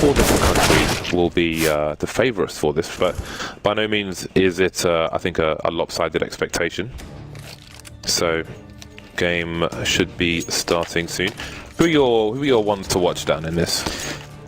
4 different countries will be the favourites for this, but by no means is it, I think, a lopsided expectation. So, game should be starting soon. Who are your ones to watch down in this?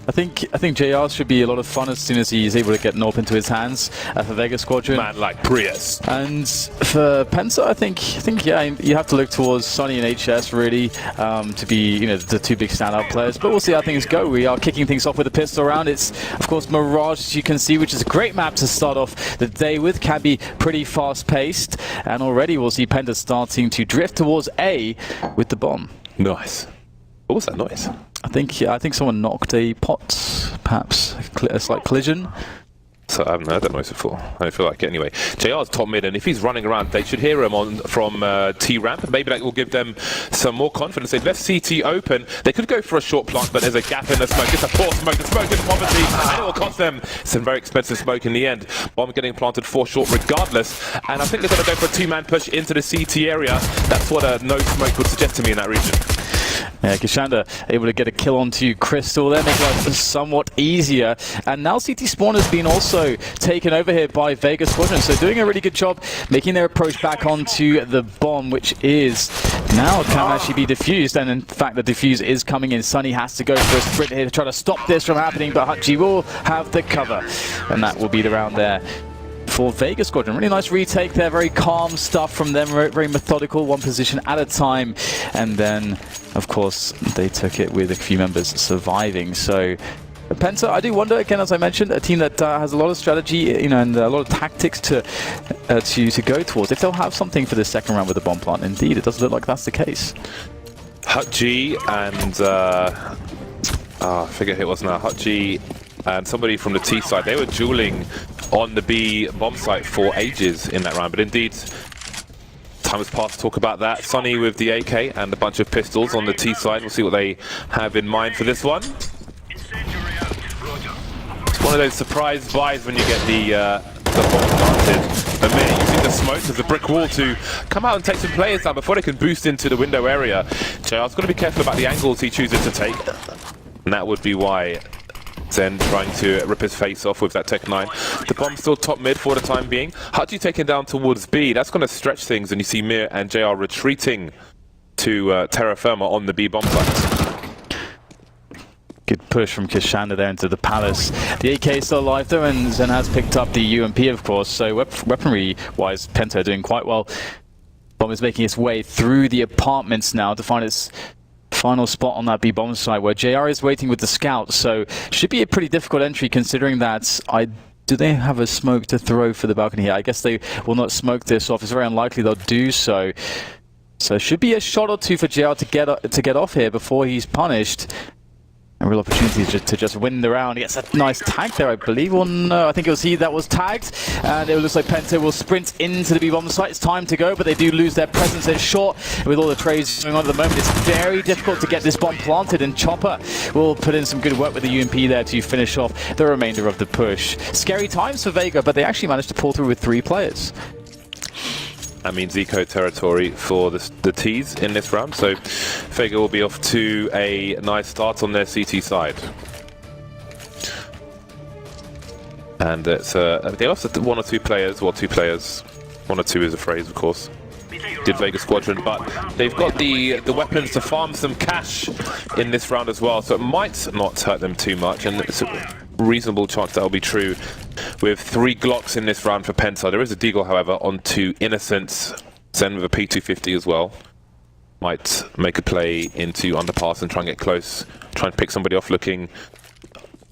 I think JR should be a lot of fun as soon as he's able to get Norp into his hands for Vega Squadron. Man like Prius. And for PENTA, I think yeah, you have to look towards Sunny and HS really to be, you know, the 2 big standout players. But we'll see how things go. We are kicking things off with a pistol round. It's of course Mirage, as you can see, which is a great map to start off the day with. Can be pretty fast paced, and already we'll see PENTA starting to drift towards A with the bomb. Nice. What was that noise? I think someone knocked a pot, perhaps a slight collision. So I haven't heard that noise before. I don't feel like it anyway. JR's top mid, and if he's running around, they should hear him from T ramp, and maybe that will give them some more confidence. They've left CT open. They could go for a short plant, but there's a gap in the smoke. It's a poor smoke. The smoke is poverty, and it will cost them some very expensive smoke in the end. Bomb getting planted 4 short regardless, and I think they're going to go for a 2-man push into the CT area. That's what a no smoke would suggest to me in that region. Yeah, Kishanda able to get a kill onto Crystal there, make life somewhat easier. And now CT Spawn has been also taken over here by Vega Squadron, so doing a really good job making their approach back onto the bomb, which is now can actually be defused. And in fact, the defuse is coming in. Sunny has to go for a sprint here to try to stop this from happening, but Hutchie will have the cover, and that will be the round there for Vega Squadron. Really nice retake there, very calm stuff from them, very methodical, 1 position at a time, and then of course they took it with a few members surviving. So PENTA, I do wonder, again, as I mentioned, a team that has a lot of strategy, you know, and a lot of tactics to go towards, if they'll have something for the second round with the bomb plant. Indeed, it does look like that's the case. Hutchie and I forget who it was now. Hutchie and somebody from the T side, they were dueling on the B bomb site for ages in that round, but indeed time has passed to talk about that. Sunny with the AK and a bunch of pistols on the T side. We'll see what they have in mind for this one. It's one of those surprise buys when you get the bomb planted. The minute using the smoke as a brick wall to come out and take some players down before they can boost into the window area. JR's got to be careful about the angles he chooses to take, and that would be why Zen trying to rip his face off with that Tech 9. The bomb's still top mid for the time being. Hutchie taken down towards B. That's going to stretch things, and you see Mir and JR retreating to Terra Firma on the B bomb site. Good push from Kishanda there into the Palace. The AK is still alive though, and Zen has picked up the UMP, of course, so weaponry-wise, PENTA are doing quite well. Bomb is making its way through the apartments now to find its final spot on that B bomb site, where JR is waiting with the scout, so should be a pretty difficult entry considering that do they have a smoke to throw for the balcony here? I guess they will not smoke this off. It's very unlikely they'll do so. So should be a shot or 2 for JR to get off here before he's punished. A real opportunity to just win the round. He gets a nice tag there, I believe. Or no, I think it was he that was tagged. And it looks like PENTA will sprint into the B-bomb site. It's time to go, but they do lose their presence. It's short. With all the trades going on at the moment, it's very difficult to get this bomb planted. And Chopper will put in some good work with the UMP there to finish off the remainder of the push. Scary times for Vega, but they actually managed to pull through with 3 players. That means eco territory for the T's in this round, so Vega will be off to a nice start on their CT side. And it's they lost 1 or 2 players, well 2 players, 1 or 2 is a phrase of course, did Vega Squadron, but they've got the weapons to farm some cash in this round as well, so it might not hurt them too much, and it's a reasonable chance that'll be true with 3 Glocks in this round for PENTA. There is a deagle, however, onto Innocence. Zen with a P250 as well. Might make a play into underpass and try and get close. Try and pick somebody off looking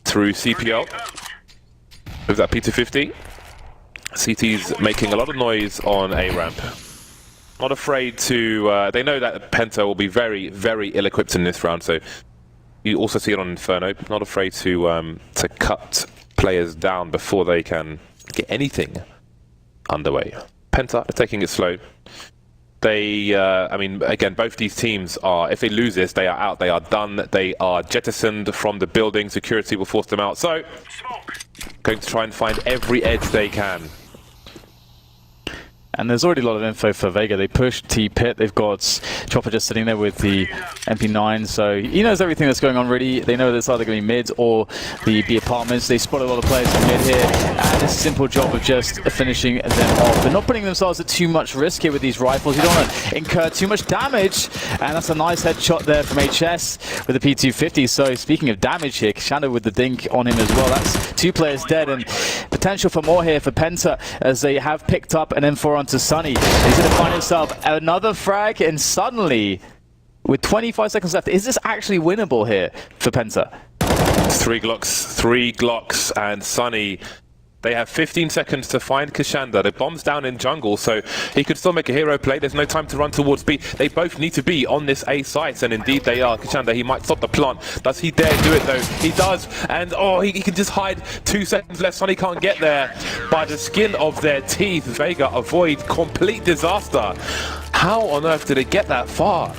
through CPL. With that P250. CT's making a lot of noise on A ramp. Not afraid to... they know that PENTA will be very, very ill-equipped in this round, so you also see it on Inferno. Not afraid to cut players down before they can get anything underway. PENTA are taking it slow. They, I mean, again, both these teams are, if they lose this, they are out, they are done, they are jettisoned from the building, security will force them out, so going to try and find every edge they can. And there's already a lot of info for Vega. They pushed T-Pit. They've got Chopper just sitting there with the MP9. So he knows everything that's going on, really. They know that it's either going to be mid or the B apartments. They spot a lot of players in mid here. And it's a simple job of just finishing them off. They're not putting themselves at too much risk here with these rifles. You don't want to incur too much damage. And that's a nice headshot there from HS with the P250. So speaking of damage here, Kashanda with the dink on him as well. That's 2 players dead. And potential for more here for Penta as they have picked up an M4 onto Sunny. He's going to find himself another frag, and suddenly, with 25 seconds left, is this actually winnable here for Penta? 3 Glocks, and Sunny. They have 15 seconds to find Kashanda. The bomb's down in jungle, so he could still make a hero play. There's no time to run towards B. They both need to be on this A site, and indeed they are. Kashanda, he might stop the plant. Does he dare do it, though? He does, and oh, he can just hide. 2 seconds left. Sunny can't get there. By the skin of their teeth, Vega avoid complete disaster. How on earth did it get that far?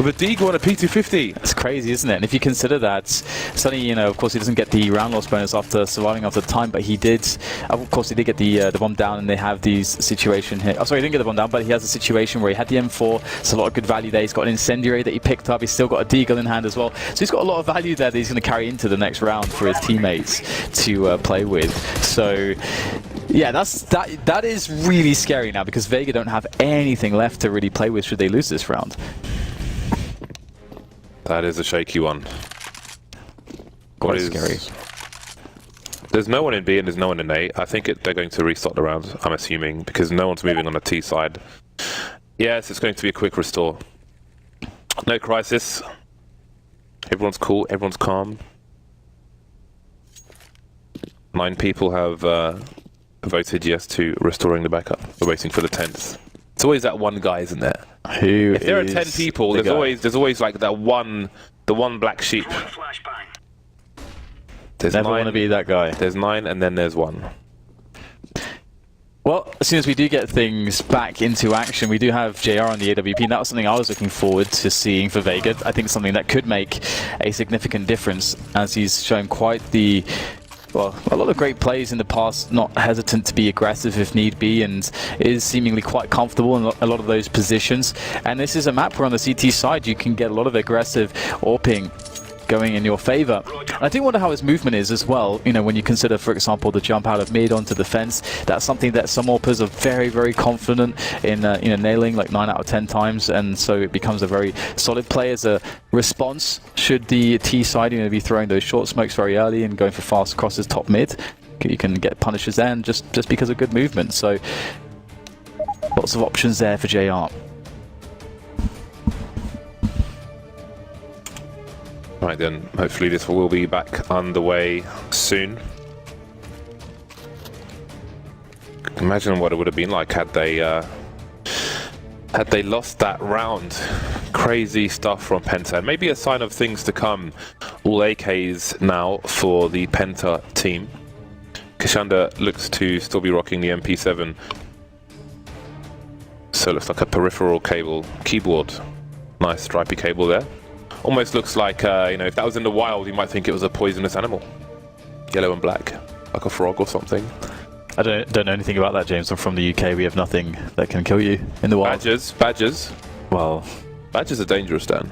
With a Deagle and a P250. It's crazy, isn't it? And if you consider that, Sunny, you know, of course he doesn't get the round loss bonus after surviving after time, but he did, of course he did get the bomb down, and they have these situation here. Oh, sorry, he didn't get the bomb down, but he has a situation where he had the M4, so a lot of good value there. He's got an incendiary that he picked up. He's still got a Deagle in hand as well. So he's got a lot of value there that he's going to carry into the next round for his teammates to play with. So yeah, that is really scary now, because Vega don't have anything left to really play with should they lose this round. That is a shaky one. Quite scary. There's no one in B and there's no one in A. I think they're going to restart the round, I'm assuming, because no one's moving on the T side. Yes, it's going to be a quick restore. No crisis. Everyone's cool, everyone's calm. 9 people have voted yes to restoring the backup. We're waiting for the 10th. It's always that one guy, isn't there? If there are 10 people, there's always like that one, the one black sheep. There's Never 9, want to be that guy. There's 9, and then there's 1. Well, as soon as we do get things back into action, we do have JR on the AWP, and that was something I was looking forward to seeing for Vega. I think something that could make a significant difference, as he's shown quite the... well, a lot of great plays in the past, not hesitant to be aggressive if need be, and is seemingly quite comfortable in a lot of those positions. And this is a map where on the CT side you can get a lot of aggressive AWPing going in your favor. And I do wonder how his movement is as well, you know, when you consider, for example, the jump out of mid onto the fence. That's something that some AWPers are very, very confident in you know, nailing like 9 out of 10 times, and so it becomes a very solid play as a response should the T side, you know, be throwing those short smokes very early and going for fast crosses top mid. You can get punishes there, and just because of good movement. So lots of options there for JR. Right then, hopefully this will be back underway soon. Imagine what it would have been like had they lost that round. Crazy stuff from Penta. Maybe a sign of things to come. All AKs now for the Penta team. Kashanda looks to still be rocking the MP7. So it looks like a peripheral keyboard. Nice stripy cable there. Almost looks like, you know, if that was in the wild, you might think it was a poisonous animal. Yellow and black, like a frog or something. I don't know anything about that, James. I'm from the UK. We have nothing that can kill you in the wild. Badgers. Well, badgers are dangerous, Dan.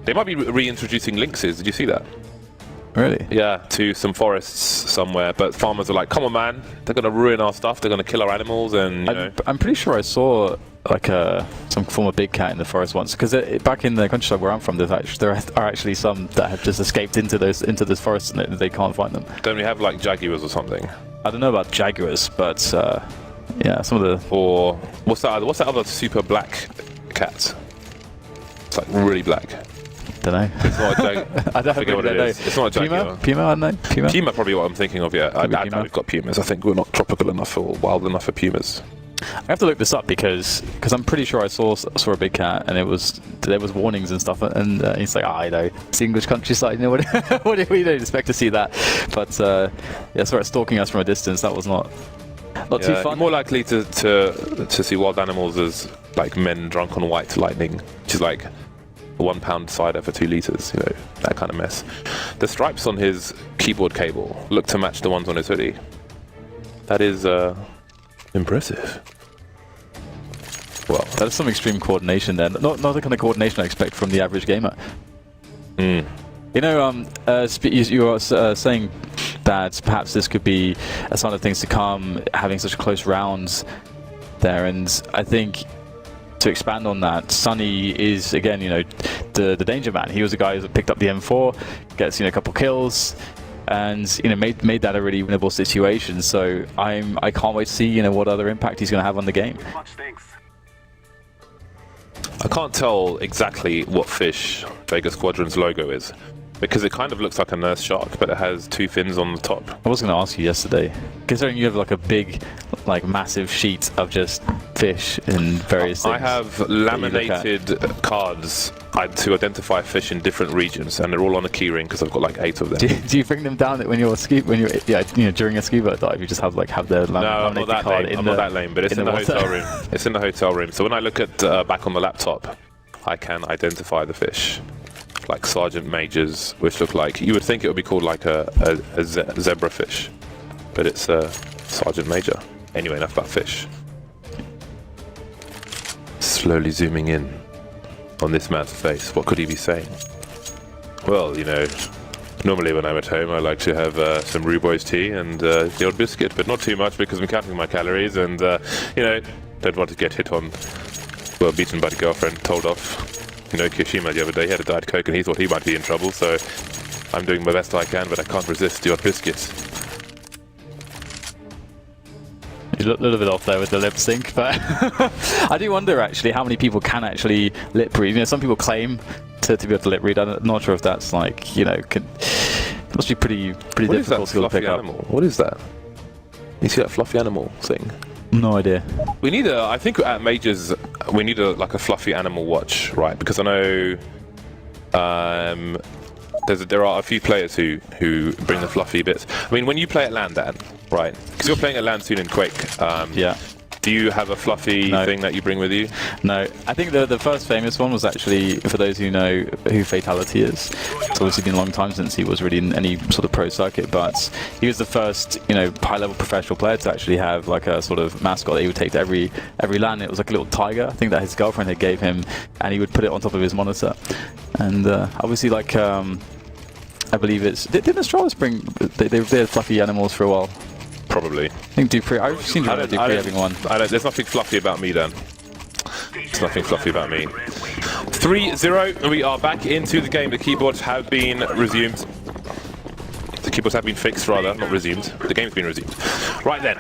They might be reintroducing lynxes. Did you see that? Really? Yeah, to some forests somewhere. But farmers are like, come on, man. They're going to ruin our stuff. They're going to kill our animals. And you know. I'm pretty sure I saw like some form of big cat in the forest once, because back in the countryside where I'm from, there are actually some that have just escaped into this forest and they can't find them. Don't we have like jaguars or something? I don't know about jaguars, but yeah, some of the... Or what's that other super black cat? It's like really black. Don't know. It's not a I forget what it is. It's not a jaguar. Puma, I don't know. Puma probably what I'm thinking of, yeah. I doubt we've got pumas. I think we're not tropical enough or wild enough for pumas. I have to look this up because I'm pretty sure I saw a big cat, and there was warnings and stuff, and he's like, I know, it's English countryside, you know, what we don't expect to see that, but yeah, sorry, stalking us from a distance, that was not too fun. More likely to see wild animals as like men drunk on white lightning, which is like a 1 pound cider for 2 liters, you know, that kind of mess. The stripes on his keyboard cable look to match the ones on his hoodie. That is impressive. well. That's some extreme coordination there. Not the kind of coordination I expect from the average gamer. Mm. You know, you were saying that perhaps this could be a sign of things to come, having such close rounds there, and I think to expand on that, Sunny is again, you know, the danger man. He was the guy who picked up the M4, gets, you know, a couple kills, and, you know, made that a really winnable situation. So I can't wait to see, you know, what other impact he's going to have on the game. I can't tell exactly what fish Vega Squadron's logo is, because it kind of looks like a nurse shark, but it has 2 fins on the top. I was going to ask you yesterday, considering you have like a big, like massive sheet of just fish in various things. I have laminated cards to identify fish in different regions, and they're all on a keyring because I've got like 8 of them. Do you bring them down when you're during a scuba dive? You just have the no, I'm not that lame. I'm not that lame, but it's in the hotel room. It's in the hotel room. So when I look at back on the laptop, I can identify the fish, like sergeant majors, which look like, you would think it would be called like a zebra fish, but it's a sergeant major. Anyway, enough about fish. Slowly zooming in on this man's face. What could he be saying? Well, you know, normally when I'm at home I like to have some Rue Boys tea and the odd biscuit, but not too much because I'm counting my calories and, you know, don't want to get hit on, well, beaten by the girlfriend, told off. You know, Kyoshima the other day, he had a Diet Coke and he thought he might be in trouble, so I'm doing my best I can, but I can't resist the odd biscuit. You look a little bit off there with the lip sync, but I do wonder actually how many people can actually lip read. You know, some people claim to be able to lip read. I'm not sure if that's like, you know, it must be pretty difficult to pick up. What is that? You see that fluffy animal thing? No idea. We need I think at Majors, we need like a fluffy animal watch, right? Because I know there are a few players who bring the fluffy bits. I mean, when you play at LAN, Dan, right? Because you're playing at LAN soon in Quake. Yeah. Do you have a fluffy thing that you bring with you? No. I think the first famous one was actually, for those who know who Fatality is, it's obviously been a long time since he was really in any sort of pro circuit, but he was the first, you know, high-level professional player to actually have like a sort of mascot that he would take to every LAN. It was like a little tiger, I think, that his girlfriend had gave him, and he would put it on top of his monitor. And obviously, like, I believe it's... Didn't Astralis bring... They had fluffy animals for a while. Probably. I think Dupree... I've seen Dupree having one. There's nothing fluffy about me, Dan. There's nothing fluffy about me. 3-0. We are back into the game. The keyboards have been resumed. The keyboards have been fixed, rather. Not resumed. The game's been resumed. Right then.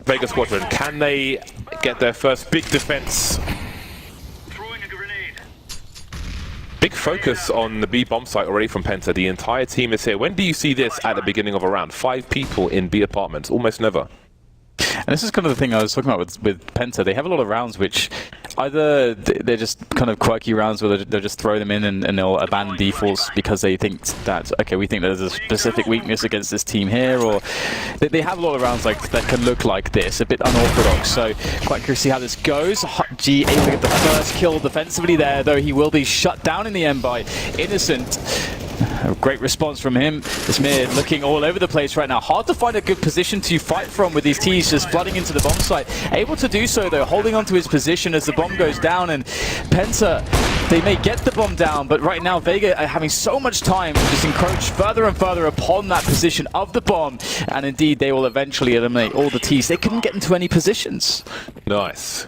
Vega Squadron. Can they get their first big defense? Big focus on the B bomb site already from Penta. The entire team is here. When do you see this at the beginning of a round? 5 people in B apartments. Almost never. And this is kind of the thing I was talking about with Penta. They have a lot of rounds which either they're just kind of quirky rounds where they'll just throw them in and they'll abandon defaults because they think that, okay, we think there's a specific weakness against this team here, or they have a lot of rounds like that can look like this, a bit unorthodox. So quite curious to see how this goes. G able to get the first kill defensively there, though he will be shut down in the end by Innocent. A great response from him. This mid looking all over the place right now. Hard to find a good position to fight from with these T's just flooding into the bomb site. Able to do so though, holding on to his position as the bomb goes down, and Penta, they may get the bomb down, but right now Vega are having so much time to just encroach further and further upon that position of the bomb, and indeed they will eventually eliminate all the T's. They couldn't get into any positions. Nice.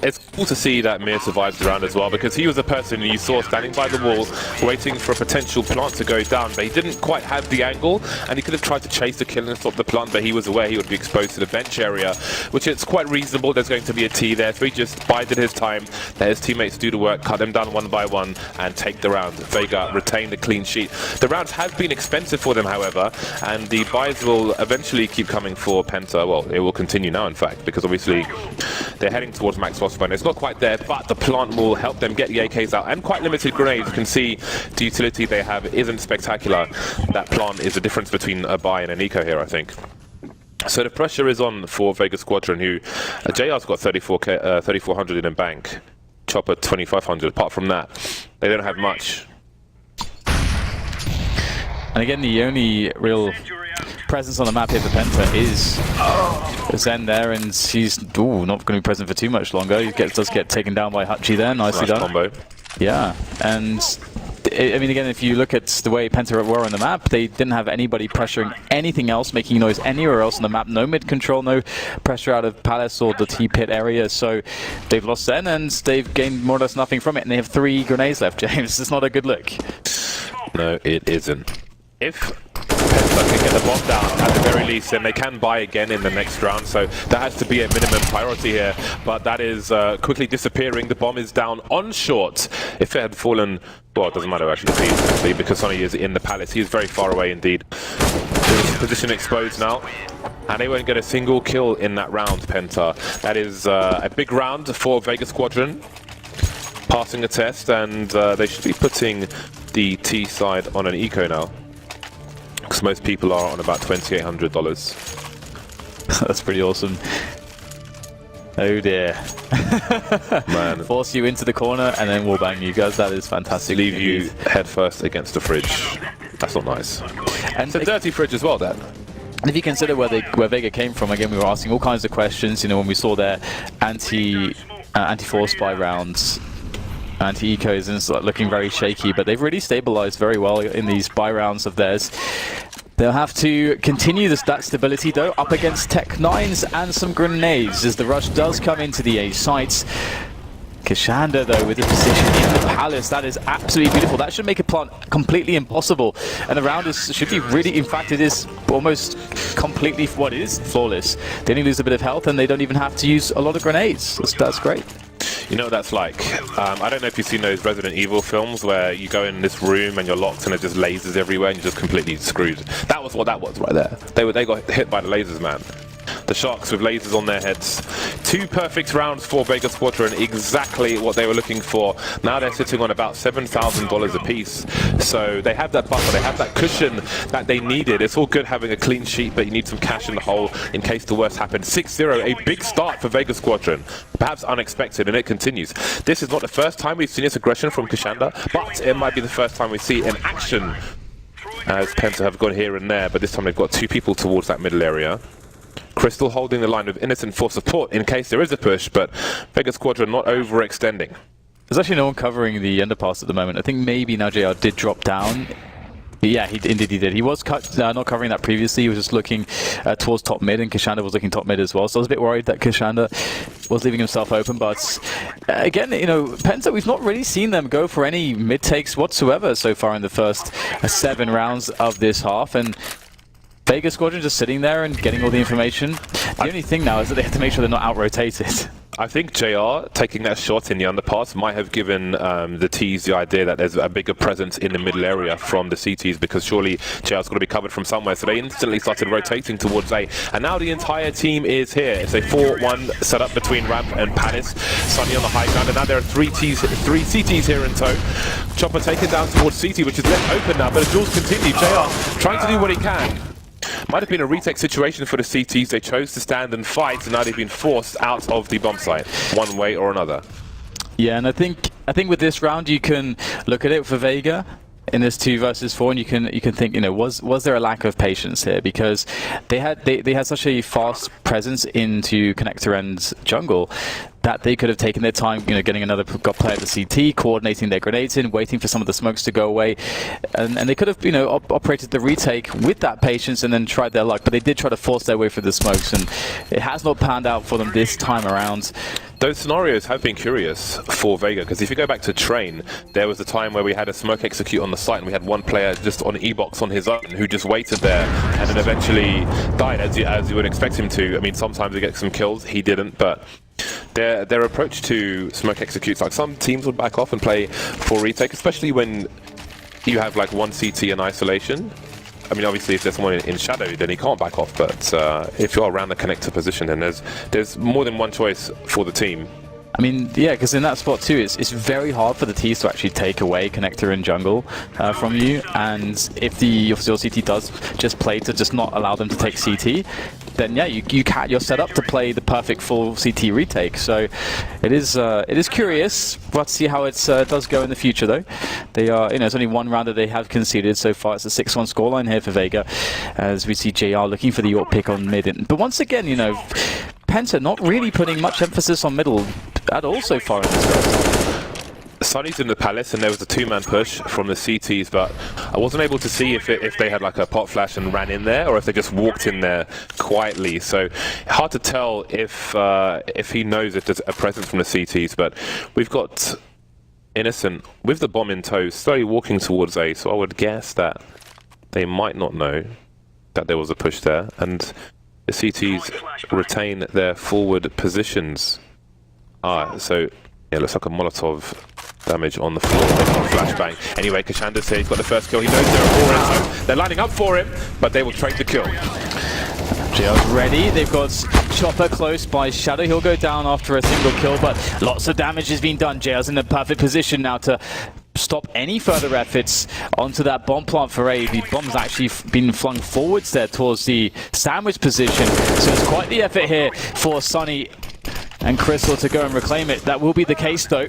It's cool to see that Mir survives the round as well, because he was the person you saw standing by the wall waiting for a potential plant to go down, but he didn't quite have the angle, and he could have tried to chase the kill and stop the plant, but he was aware he would be exposed to the bench area, which is quite reasonable. There's going to be a T there, so he just bided his time, let his teammates do the work, cut them down one by one, and take the round. Vega retained the clean sheet. The rounds have been expensive for them, however, and the buys will eventually keep coming for Penta. Well, it will continue now, in fact, because obviously they're heading towards max phosphine. It's not quite there, but the plant will help them get the AKs out, and quite limited grenades. You can see the utility they have isn't spectacular. That plant is the difference between a buy and an eco here, I think. So the pressure is on for Vega Squadron, who JR's got 3,400 in a bank, Chopper 2,500. Apart from that, they don't have much. And again, the only real presence on the map here for Penta is Zen there, and he's not going to be present for too much longer. He does get taken down by Hutchie there. Nicely done. Combo. Yeah, and I mean, again, if you look at the way Penta were on the map, they didn't have anybody pressuring anything else, making noise anywhere else on the map. No mid control, no pressure out of Palace or the T-pit area. So they've lost Zen, and they've gained more or less nothing from it. And they have 3 grenades left, James. It's not a good look. No, it isn't. If Penta can get the bomb down at the very least, then they can buy again in the next round. So that has to be a minimum priority here. But that is quickly disappearing. The bomb is down on short. If it had fallen, well, it doesn't matter actually, because Sonny is in the Palace. He is very far away indeed. His position exposed now. And they won't get a single kill in that round, Penta. That is a big round for Vega Squadron. Passing a test, and they should be putting the T side on an eco now. Because most people are on about $2,800. That's pretty awesome. Oh dear. Man. Force you into the corner and then wallbang you guys. That is fantastic. Leave you head first against the fridge. That's not nice. And it's a dirty fridge as well, Dan. And if you consider where Vega came from, again, we were asking all kinds of questions. You know, when we saw their anti-force buy rounds, anti-ecos, and it's looking very shaky, but they've really stabilized very well in these buy rounds of theirs. They'll have to continue that stability, though, up against Tech 9s and some grenades, as the rush does come into the A sites. Kashanda, though, with the position in the Palace, that is absolutely beautiful. That should make a plant completely impossible. And the round should be really, in fact, it is almost completely, what is flawless. They only lose a bit of health, and they don't even have to use a lot of grenades. That's great. You know what that's like? I don't know if you've seen those Resident Evil films where you go in this room and you're locked and there's just lasers everywhere and you're just completely screwed. That was what that was right there. They got hit by the lasers, man. The Sharks with lasers on their heads. 2 perfect rounds for Vega Squadron, exactly what they were looking for. Now they're sitting on about $7,000 apiece. So they have that buffer, they have that cushion that they needed. It's all good having a clean sheet, but you need some cash in the hole in case the worst happens. 6-0, a big start for Vega Squadron. Perhaps unexpected, and it continues. This is not the first time we've seen this aggression from Kashanda, but it might be the first time we see it in action. As Penta have gone here and there, but this time they've got 2 people towards that middle area. Crystal holding the line with Innocent for support in case there is a push, but Vega Squadron not overextending. There's actually no one covering the underpass at the moment. I think maybe now JR did drop down. Yeah, indeed he did. He was not covering that previously. He was just looking towards top mid, and Kashanda was looking top mid as well. So I was a bit worried that Kashanda was leaving himself open. But again, you know, Penta, we've not really seen them go for any mid takes whatsoever so far in the first 7 rounds of this half. And Vega Squadron just sitting there and getting all the information. The only thing now is that they have to make sure they're not out-rotated. I think JR taking that shot in the underpass might have given the Ts the idea that there's a bigger presence in the middle area from the CTs, because surely JR's got to be covered from somewhere. So they instantly started rotating towards A. And now the entire team is here. It's a 4-1 setup between Ramp and Palace. Sunny on the high ground. And now there are 3 CTs here in tow. Chopper taken down towards CT, which is left open now. But the duels continue. JR trying to do what he can. Might have been a retake situation for the CTs. They chose to stand and fight, and now they've been forced out of the bomb site, one way or another. Yeah, and I think with this round you can look at it for Vega in this 2 versus 4, and you can think, you know, was there a lack of patience here, because they had such a fast presence into connector and jungle that they could have taken their time, you know, getting another player at the CT, coordinating their grenades in, waiting for some of the smokes to go away, and they could have, you know, operated the retake with that patience and then tried their luck. But they did try to force their way through the smokes, and it has not panned out for them this time around. Those scenarios have been curious for Vega, because if you go back to Train, there was a time where we had a smoke execute on the site and we had one player just on E-box on his own who just waited there and then eventually died, as you would expect him to. I mean, sometimes he gets some kills, he didn't, but their approach to smoke executes, like some teams would back off and play for retake, especially when you have like 1 CT in isolation. I mean, obviously, if there's someone in shadow, then he can't back off. But if you're around the connector position, then there's more than one choice for the team. I mean, yeah, because in that spot too, it's very hard for the Ts to actually take away connector and jungle from you. And if your CT does just play to just not allow them to take CT, then yeah, you're set up to play the perfect full CT retake. So it is curious. We'll have to see how it does go in the future, though. They are, it's only one round that they have conceded so far. It's a 6-1 scoreline here for Vega, as we see JR looking for the AWP pick on mid. But once again, PENTA not really putting much emphasis on middle at all so far in this round. Sunny's in the Palace, and there was a 2-man push from the CTs, but I wasn't able to see if they had like a pot flash and ran in there, or if they just walked in there quietly. So hard to tell if he knows if there's a presence from the CTs. But we've got Innocent with the bomb in tow, slowly walking towards A. So I would guess that they might not know that there was a push there, and the CTs retain their forward positions. So yeah, looks like a Molotov damage on the floor. Flashbang. Anyway, Kashanda's here. He's got the first kill. He knows there are 4 in, so they're lining up for him, but they will trade the kill. JR's ready. They've got Chopper close by Shadow. He'll go down after a single kill, but lots of damage has been done. JR's in the perfect position now to stop any further efforts onto that bomb plant for A. The bomb's actually been flung forwards there towards the sandwich position, so it's quite the effort here for Sunny and Crystal to go and reclaim it. That will be the case, though.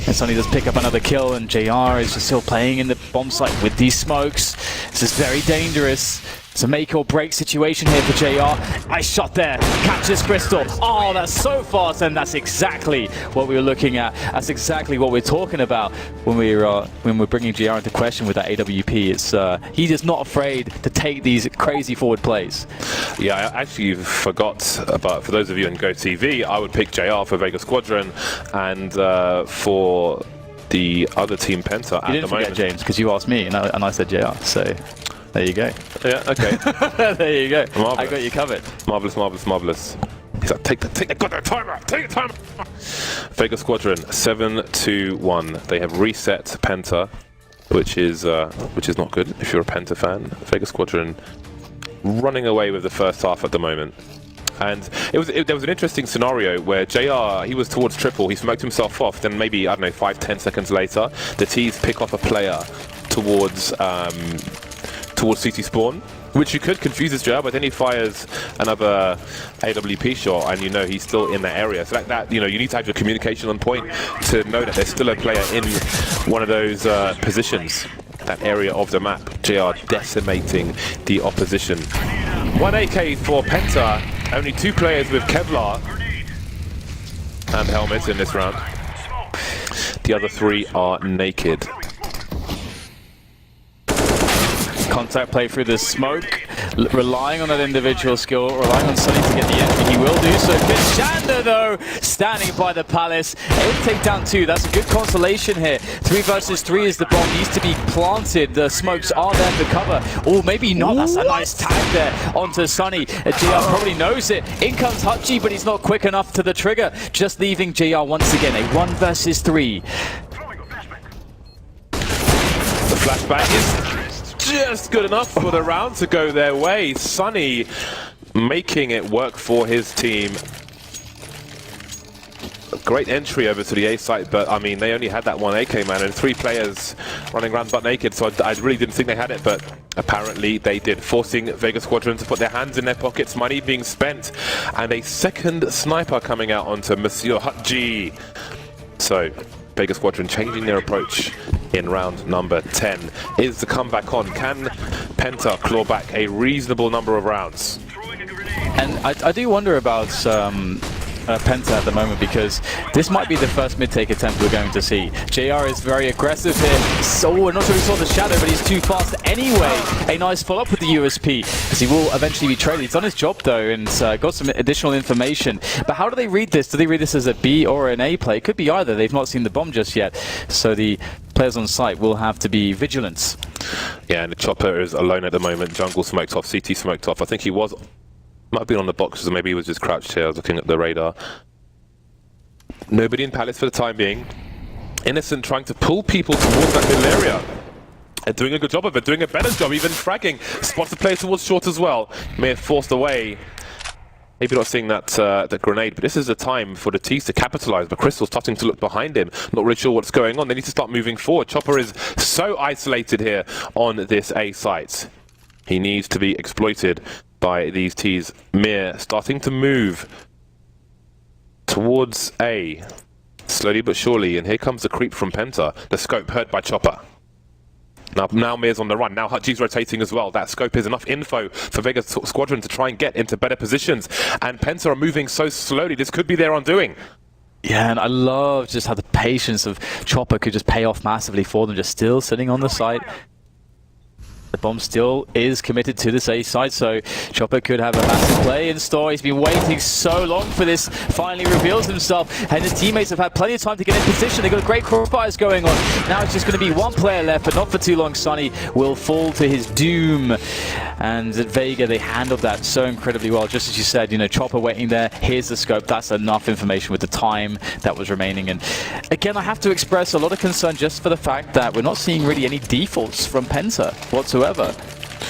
And Sunny does pick up another kill, and JR is just still playing in the bomb site with these smokes. This is very dangerous. It's a make or break situation here for JR. Nice shot there. Catches Crystal. Oh, that's so fast, and that's exactly what we were looking at. That's exactly what we're talking about when we're bringing JR into question with that AWP. It's he's just not afraid to take these crazy forward plays. Yeah, I actually forgot, but for those of you in GoTV, I would pick JR for Vega Squadron, and for the other team PENTA at the moment. You didn't forget James, because you asked me, and I said JR, so there you go. Yeah, okay. There you go. Marvelous. I got you covered. Marvelous, marvelous, marvelous. He's like, take the goddamn timer out! Take the timer! Vega Squadron 7-2-1. They have reset PENTA, which is not good if you're a PENTA fan. Vega Squadron running away with the first half at the moment. And there was an interesting scenario where JR, he was towards triple, he smoked himself off, then maybe, I don't know, 5-10 seconds later, the T's pick off a player towards CT spawn, which you could confuse as JR, but then he fires another AWP shot, and he's still in that area. So that you need to have your communication on point to know that there's still a player in one of those positions, that area of the map. JR decimating the opposition. 1 AK for PENTA, only 2 players with Kevlar and helmets in this round. The other 3 are naked. Contact play through the smoke, relying on that individual skill, relying on Sunny to get the entry. He will do so. Kashanda, though, standing by the Palace, able to take down 2. That's a good consolation here. 3 versus 3 is the bomb needs to be planted. The smokes are there for cover. Oh, maybe not. That's a nice tag there onto Sunny. JR probably knows it. In comes Hutchie, but he's not quick enough to the trigger. Just leaving JR once again. A 1 versus 3. The flashback is just good enough for the round to go their way. Sunny making it work for his team. A great entry over to the A site, but I mean, they only had that 1 AK man and 3 players running around butt naked, so I really didn't think they had it, but apparently they did, forcing Vega Squadron to put their hands in their pockets, money being spent, and a second sniper coming out onto Monsieur Hutji. So Vega Squadron changing their approach in round number 10. Is the comeback on? Can PENTA claw back a reasonable number of rounds? And I do wonder about PENTA at the moment, because this might be the first mid-take attempt we're going to see. JR is very aggressive here. So we're not sure we saw the shadow, but he's too fast anyway. A nice follow-up with the USP, as he will eventually be traded. He's done his job though, and got some additional information. But how do they read this? Do they read this as a B or an A play? It could be either. They've not seen the bomb just yet, so the players on site will have to be vigilant. Yeah, and the Chopper is alone at the moment. Jungle smoked off, CT smoked off. I think he might have been on the boxes, or maybe he was just crouched here. I was looking at the radar. Nobody in Palace for the time being. Innocent trying to pull people towards that middle area. And doing a good job of it, doing a better job, even fragging. Spots the player towards short as well. May have forced away. Maybe not seeing that grenade, but this is the time for the T's to capitalize. But Crystal's starting to look behind him, not really sure what's going on. They need to start moving forward. Chopper is so isolated here on this A site. He needs to be exploited. by these Ts. Mir starting to move towards A, slowly but surely, and here comes the creep from Penta. The scope heard by Chopper. Now Mir's on the run. Now Hutchie's rotating as well. That scope is enough info for Vega Squadron to try and get into better positions. And Penta are moving so slowly. This could be their undoing. Yeah, and I love just how the patience of Chopper could just pay off massively for them, just still sitting on the site. The bomb still is committed to this A side, so Chopper could have a massive play in store. He's been waiting so long for this, finally reveals himself, and his teammates have had plenty of time to get in position. They've got great crossfires going on. Now it's just going to be one player left, but not for too long. Sonny will fall to his doom. And at Vega, they handled that so incredibly well. Just as you said, you know, Chopper waiting there, here's the scope. That's enough information with the time that was remaining. And again, I have to express a lot of concern just for the fact that we're not seeing really any defaults from Penta whatsoever.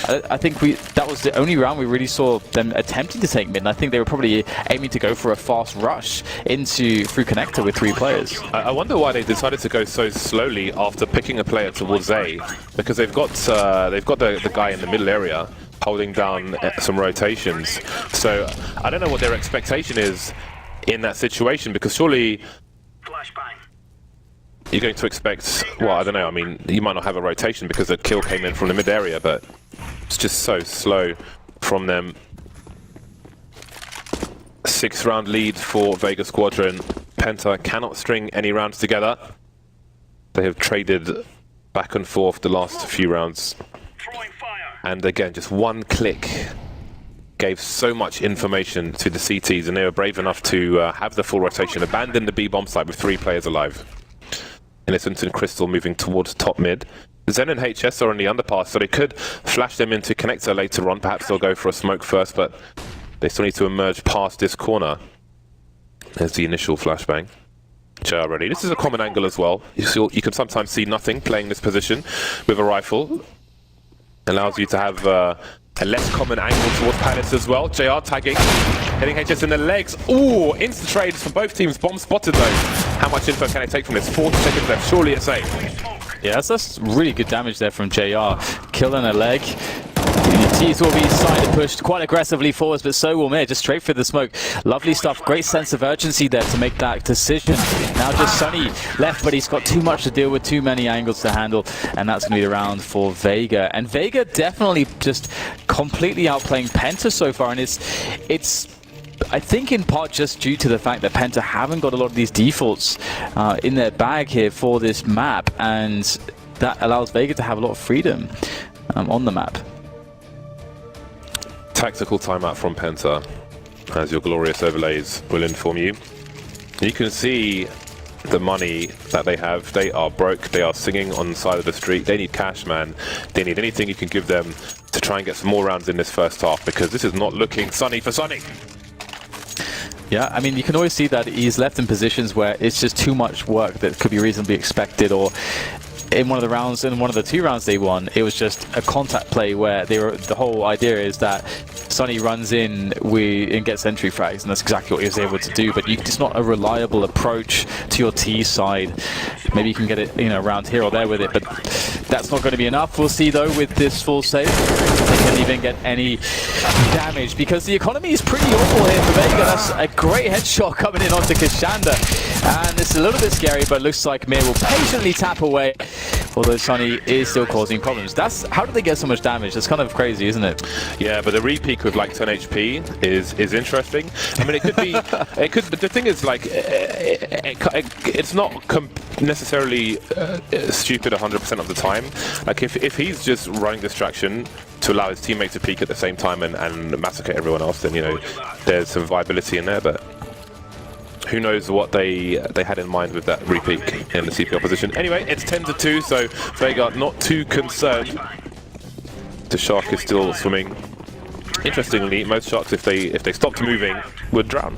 I think that was the only round we really saw them attempting to take mid, and I think they were probably aiming to go for a fast rush through connector with 3 players. I wonder why they decided to go so slowly after picking a player towards A, because they've got the guy in the middle area holding down some rotations. So I don't know what their expectation is in that situation, because surely you're going to expect, well, I don't know, I mean, you might not have a rotation because the kill came in from the mid area, but it's just so slow from them. 6th round lead for Vega Squadron. Penta cannot string any rounds together. They have traded back and forth the last few rounds. And again, just one click gave so much information to the CTs, and they were brave enough to have the full rotation, abandon the B bomb site with 3 players alive. Innocent and Crystal moving towards top mid. Zen and HS are on the underpass, so they could flash them into connector later on. Perhaps they'll go for a smoke first, but they still need to emerge past this corner. There's the initial flashbang. JR ready. This is a common angle as well. You can sometimes see nothing playing this position with a rifle. Allows you to have a less common angle towards Palace as well. JR tagging, hitting HS in the legs. Ooh, instant trades for both teams. Bomb spotted though. How much info can I take from this? 40 seconds left. Surely it's safe. Yeah, that's really good damage there from JR. Killing a leg. The T's will be side pushed quite aggressively forwards, but so will Mir, just straight through the smoke. Lovely stuff. Great sense of urgency there to make that decision. Now just Sonny left, but he's got too much to deal with, too many angles to handle, and that's going to be the round for Vega. And Vega definitely just completely outplaying Penta so far, and it's I think in part just due to the fact that Penta haven't got a lot of these defaults in their bag here for this map, and that allows Vega to have a lot of freedom on the map. Tactical timeout from Penta, as your glorious overlays will inform you. You can see the money that they have. They are broke. They are singing on the side of the street. They need cash, man. They need anything you can give them to try and get some more rounds in this first half, because this is not looking sunny for Sonny. Yeah, I mean, you can always see that he's left in positions where it's just too much work that could be reasonably expected, or in one of the rounds, in one of the 2 rounds they won, it was just a contact play where the whole idea is that Sonny runs in and gets entry frags, and that's exactly what he was able to do, but it's not a reliable approach to your T side. Maybe you can get it, you know, around here or there with it, but that's not going to be enough. We'll see though with this full save if they can even get any damage, because the economy is pretty awful here for Vega. That's a great headshot coming in onto Kashanda, and it's a little bit scary, but looks like Mir will patiently tap away, although Sonny is still causing problems. How did they get so much damage? That's kind of crazy, isn't it? Yeah, but the repeat with like 10 HP is interesting. I mean, it could be, but the thing is, like, it's not necessarily stupid 100% of the time. Like, if he's just running distraction to allow his teammate to peek at the same time and massacre everyone else, then, you know, there's some viability in there, but who knows what they had in mind with that repeat in the CP opposition. Anyway, it's 10-2, so Vega not too concerned. The shark is still swimming. Interestingly, most sharks, if they stopped moving, would drown.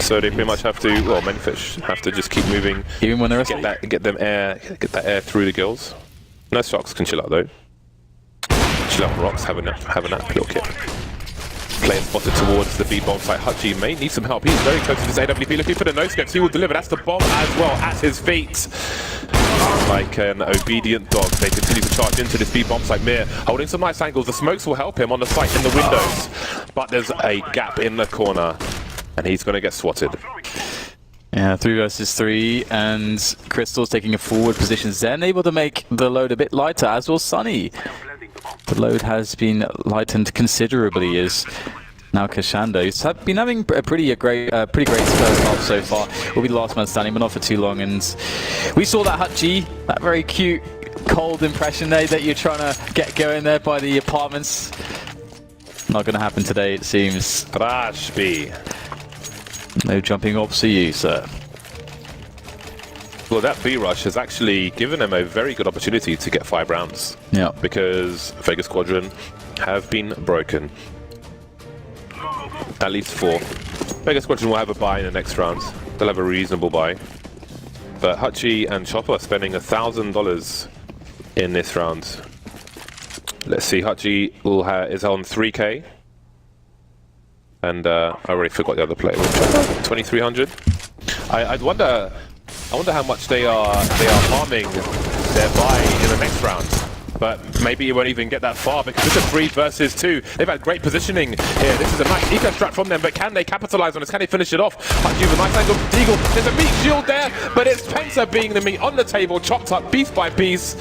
So they pretty much have to, well, many fish have to just keep moving, even when they're asleep. Get that air through the gills. No sharks can chill out though. Chill out rocks, have a nap, little kid. Player spotted towards the B bomb site. Hutchie may need some help. He's very close to this AWP, looking for the no-scopes. He will deliver. That's the bomb as well at his feet. like an obedient dog. They continue to charge into this B-bomb site. Mir holding some nice angles. The smokes will help him on the site in the windows. But there's a gap in the corner, and he's going to get swatted. Yeah, 3 versus 3, and Crystal's taking a forward position. Zen able to make the load a bit lighter, as will Sunny. The load has been lightened considerably as now Kashando, who's been having a pretty great first half so far, will be the last man standing, but not for too long. And we saw that Hutchie, that very cute, cold impression there that you're trying to get going there by the apartments. Not going to happen today, it seems. Rashby. No jumping off for you, sir. Well, that B-rush has actually given them a very good opportunity to get 5 rounds. Yeah. Because Vega Squadron have been broken. At least 4. Vega Squadron will have a buy in the next round. They'll have a reasonable buy. But Hutchie and Chopper are spending $1,000 in this round. Let's see, Hutchie is on 3K. And I already forgot the other player. 2,300. I wonder how much they are harming their buy in the next round. But maybe you won't even get that far because it's a 3 versus 2. They've had great positioning here. This is a nice eco strat from them, but can they capitalize on this? Can they finish it off? Hutchie with a nice angle. Deagle, there's a meat shield there, but it's PENTA being the meat on the table, chopped up piece by piece.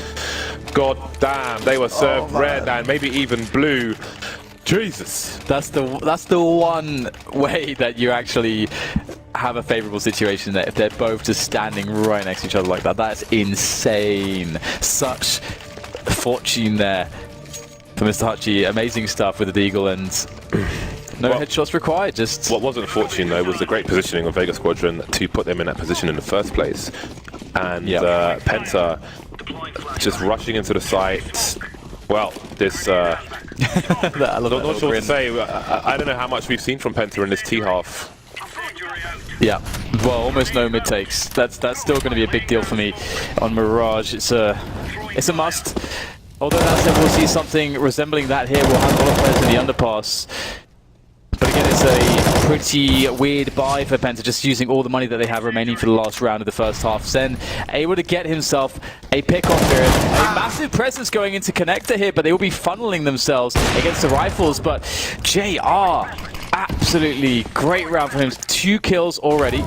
God damn, they were served red and maybe even blue. Jesus. That's the one way that you actually have a favorable situation there, if they're both just standing right next to each other like that. That's insane. Such fortune there for Mr. Hutchie. Amazing stuff with the Deagle, and no headshots required. Just what wasn't a fortune though was the great positioning of Vega Squadron to put them in that position in the first place, and PENTA just rushing into the site. Well, this I'm not sure what to say. I don't know how much we've seen from PENTA in this T half. Yeah, well, almost no mid takes. That's still going to be a big deal for me on Mirage. It's a must. Although that said, we'll see something resembling that here. We'll have a lot of players in the underpass. But again, it's a pretty weird buy for PENTA, just using all the money that they have remaining for the last round of the first half. Zen able to get himself a pick-off here. A massive presence going into connector here, but they will be funneling themselves against the rifles. But JR, absolutely great round for him. 2 kills already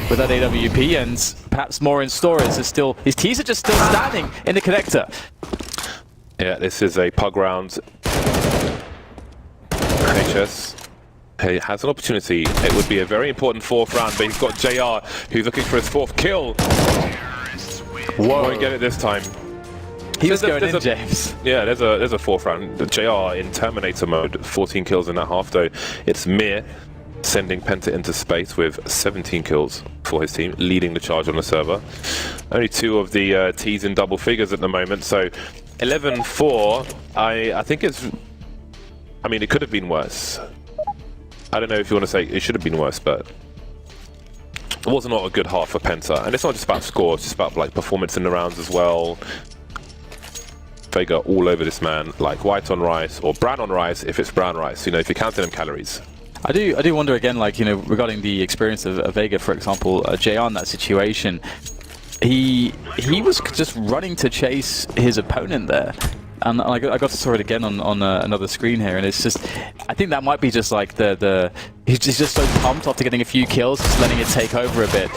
with that AWP, and perhaps more in store. His tees are just still standing in the connector. Yeah, this is a pug round. HS has an opportunity. It would be a very important 4th round, but he's got JR, who's looking for his 4th kill. Whoa. Won't get it this time. He was going in, James. Yeah, there's a 4th round. The JR in Terminator mode, 14 kills in that half though. It's Mir sending PENTA into space with 17 kills for his team, leading the charge on the server. Only 2 of the T's in double figures at the moment, so 11-4. I think it's... I mean, it could have been worse. I don't know if you want to say it should have been worse, but it was not a good half for PENTA. And it's not just about score, it's just about like performance in the rounds as well. Vega all over this man, like white on rice or brown on rice if it's brown rice, you know, if you're counting them calories. I do wonder again, like, you know, regarding the experience of Vega, for example, JR in that situation. He was just running to chase his opponent there. And I got to saw it again on another screen here, and it's just, I think that might be just like he's just so pumped after getting a few kills, just letting it take over a bit.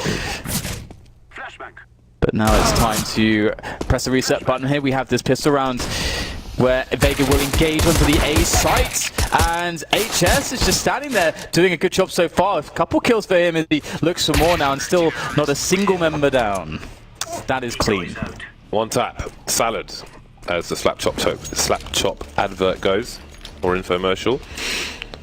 But now it's time to press the reset button. Here we have this pistol round where Vega will engage onto the A site, and HS is just standing there doing a good job so far. A couple kills for him as he looks for more now, and still not a single member down. That is clean. One tap, salad, as the slap chop advert goes, or infomercial.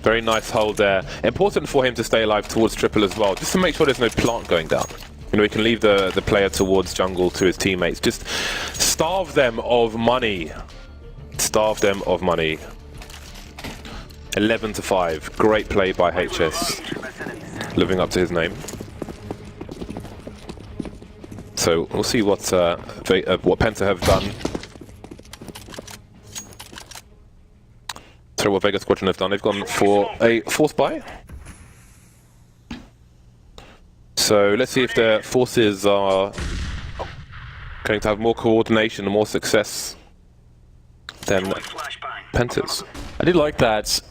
Very nice hold there. Important for him to stay alive towards triple as well, just to make sure there's no plant going down. You know, he can leave the player towards jungle to his teammates. Just starve them of money. Starve them of money. 11-5. Great play by HS. Living up to his name. So we'll see what PENTA have done. So what Vega Squadron have done. They've gone for a 4th buy. So let's see if their forces are going to have more coordination and more success than Penta's. I did like that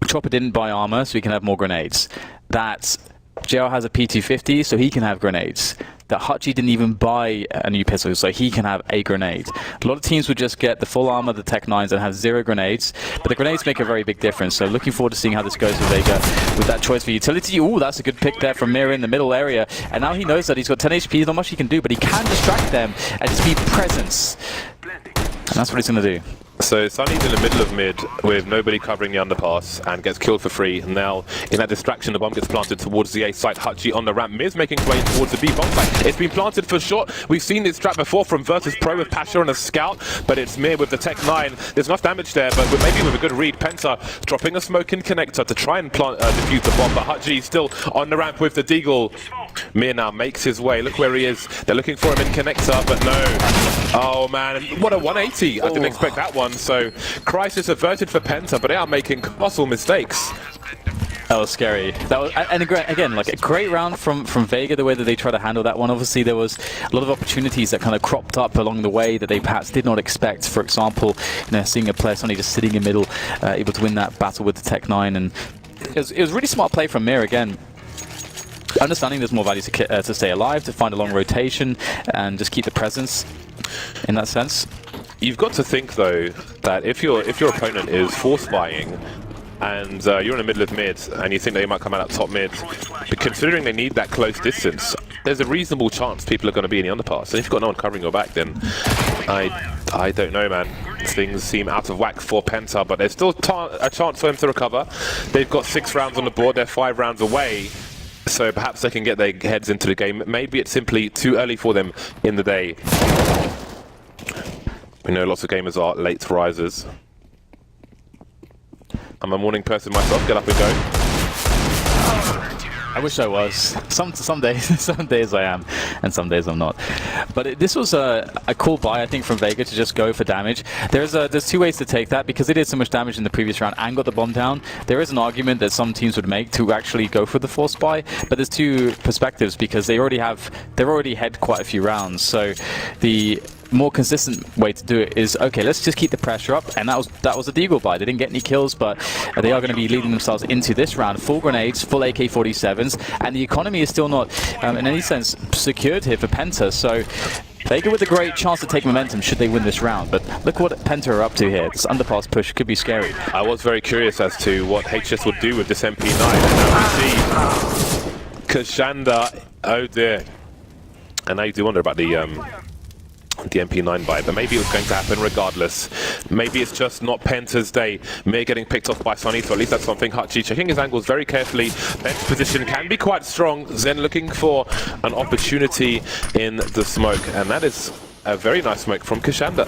Chopper didn't buy armor, so he can have more grenades. That JR has a P250, so he can have grenades. That Hutchie didn't even buy a new pistol, so he can have a grenade. A lot of teams would just get the full armor, the Tech 9s, and have 0 grenades, but the grenades make a very big difference. So looking forward to seeing how this goes with Vega with that choice for utility. Ooh, that's a good pick there from Mira in the middle area. And now he knows that he's got 10 HP, there's not much he can do, but he can distract them and just be presence. And that's what he's going to do. So Sunny's in the middle of mid with nobody covering the underpass and gets killed for free. And now in that distraction, the bomb gets planted towards the A site. Hutchie on the ramp. Miz making his way towards the B bomb site. It's been planted for short. We've seen this strat before from Versus Pro with Pasha and a scout, but it's Mir with the Tech 9. There's enough damage there, but maybe with a good read, Penta dropping a smoke in connector to try and defuse the bomb, but Hutchie still on the ramp with the Deagle. Mir now makes his way. Look where he is. They're looking for him in connector, but no. Oh man, what a 180. I didn't expect that one. So crisis averted for Penta, but they are making colossal mistakes. That was scary. That was, and again, like a great round from Vega, the way that they try to handle that one. Obviously, there was a lot of opportunities that kind of cropped up along the way that they perhaps did not expect. For example, seeing a player suddenly just sitting in middle, able to win that battle with the Tech 9, and it was really smart play from Mir again. Understanding there's more value to stay alive, to find a long rotation, and just keep the presence in that sense. You've got to think though that if your opponent is force buying and you're in the middle of mid and you think they might come out at top mid, but considering they need that close distance, there's a reasonable chance people are going to be in the underpass. And if you've got no one covering your back, then I don't know, man. Things seem out of whack for Penta, but there's still a chance for them to recover. They've got 6 rounds on the board. They're 5 rounds away. So perhaps they can get their heads into the game. Maybe it's simply too early for them in the day. We know lots of gamers are late risers. I'm a morning person myself. Get up and go. I wish I was. Some days I am, and some days I'm not. But this was a cool buy, I think, from Vega to just go for damage. There's 2 ways to take that, because they did so much damage in the previous round and got the bomb down. There is an argument that some teams would make to actually go for the force buy, but there's 2 perspectives, because they've already had quite a few rounds. So the more consistent way to do it is, okay, let's just keep the pressure up, and that was a Deagle buy. They didn't get any kills, but they are going to be leading themselves into this round. Full grenades, full AK-47s, and the economy is still not, in any sense, secured here for Penta, so Vega with a great chance to take momentum should they win this round. But look what Penta are up to here. This underpass push could be scary. I was very curious as to what HS would do with this MP9, and now we see Kashanda, oh dear. And now you do wonder about the MP9 buy, but maybe it was going to happen regardless. Maybe it's just not Penta's day. Mir getting picked off by Sunny, so at least that's something. Hutchie checking his angles very carefully. Bench position can be quite strong. Zen looking for an opportunity in the smoke, and that is a very nice smoke from Kashanda.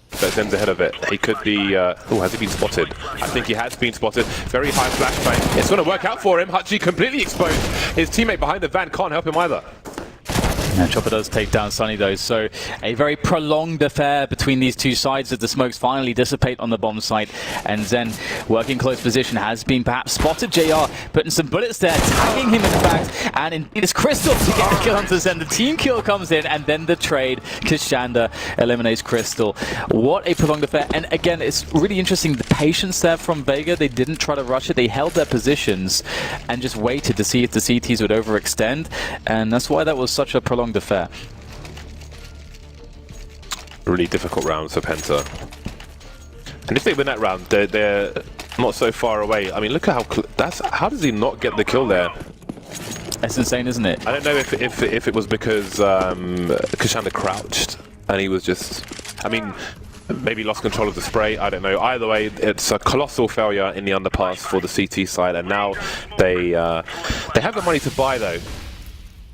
But Zen's ahead of it. He could be... oh, has he been spotted? I think he has been spotted. Very high flashbang. It's going to work out for him. Hutchie completely exposed. His teammate behind the van can't help him either. And Chopper does take down Sunny though, so a very prolonged affair between these 2 sides as the smokes finally dissipate on the bomb site, and Zen, working close position, has been perhaps spotted. JR putting some bullets there, tagging him in fact, and indeed it's Crystal to get the kill onto Zen. The team kill comes in, and then the trade. Kashanda eliminates Crystal. What a prolonged affair, and again, it's really interesting, the patience there from Vega. They didn't try to rush it, they held their positions and just waited to see if the CTs would overextend, and that's why that was such a prolonged affair. Really difficult round for Penta. And if they win that round, they're not so far away. I mean, look at how does he not get the kill there? That's insane, isn't it? I don't know if it was because Kashanda crouched and he was just, I mean, maybe lost control of the spray, I don't know. Either way, it's a colossal failure in the underpass for the CT side, and now they have the money to buy though.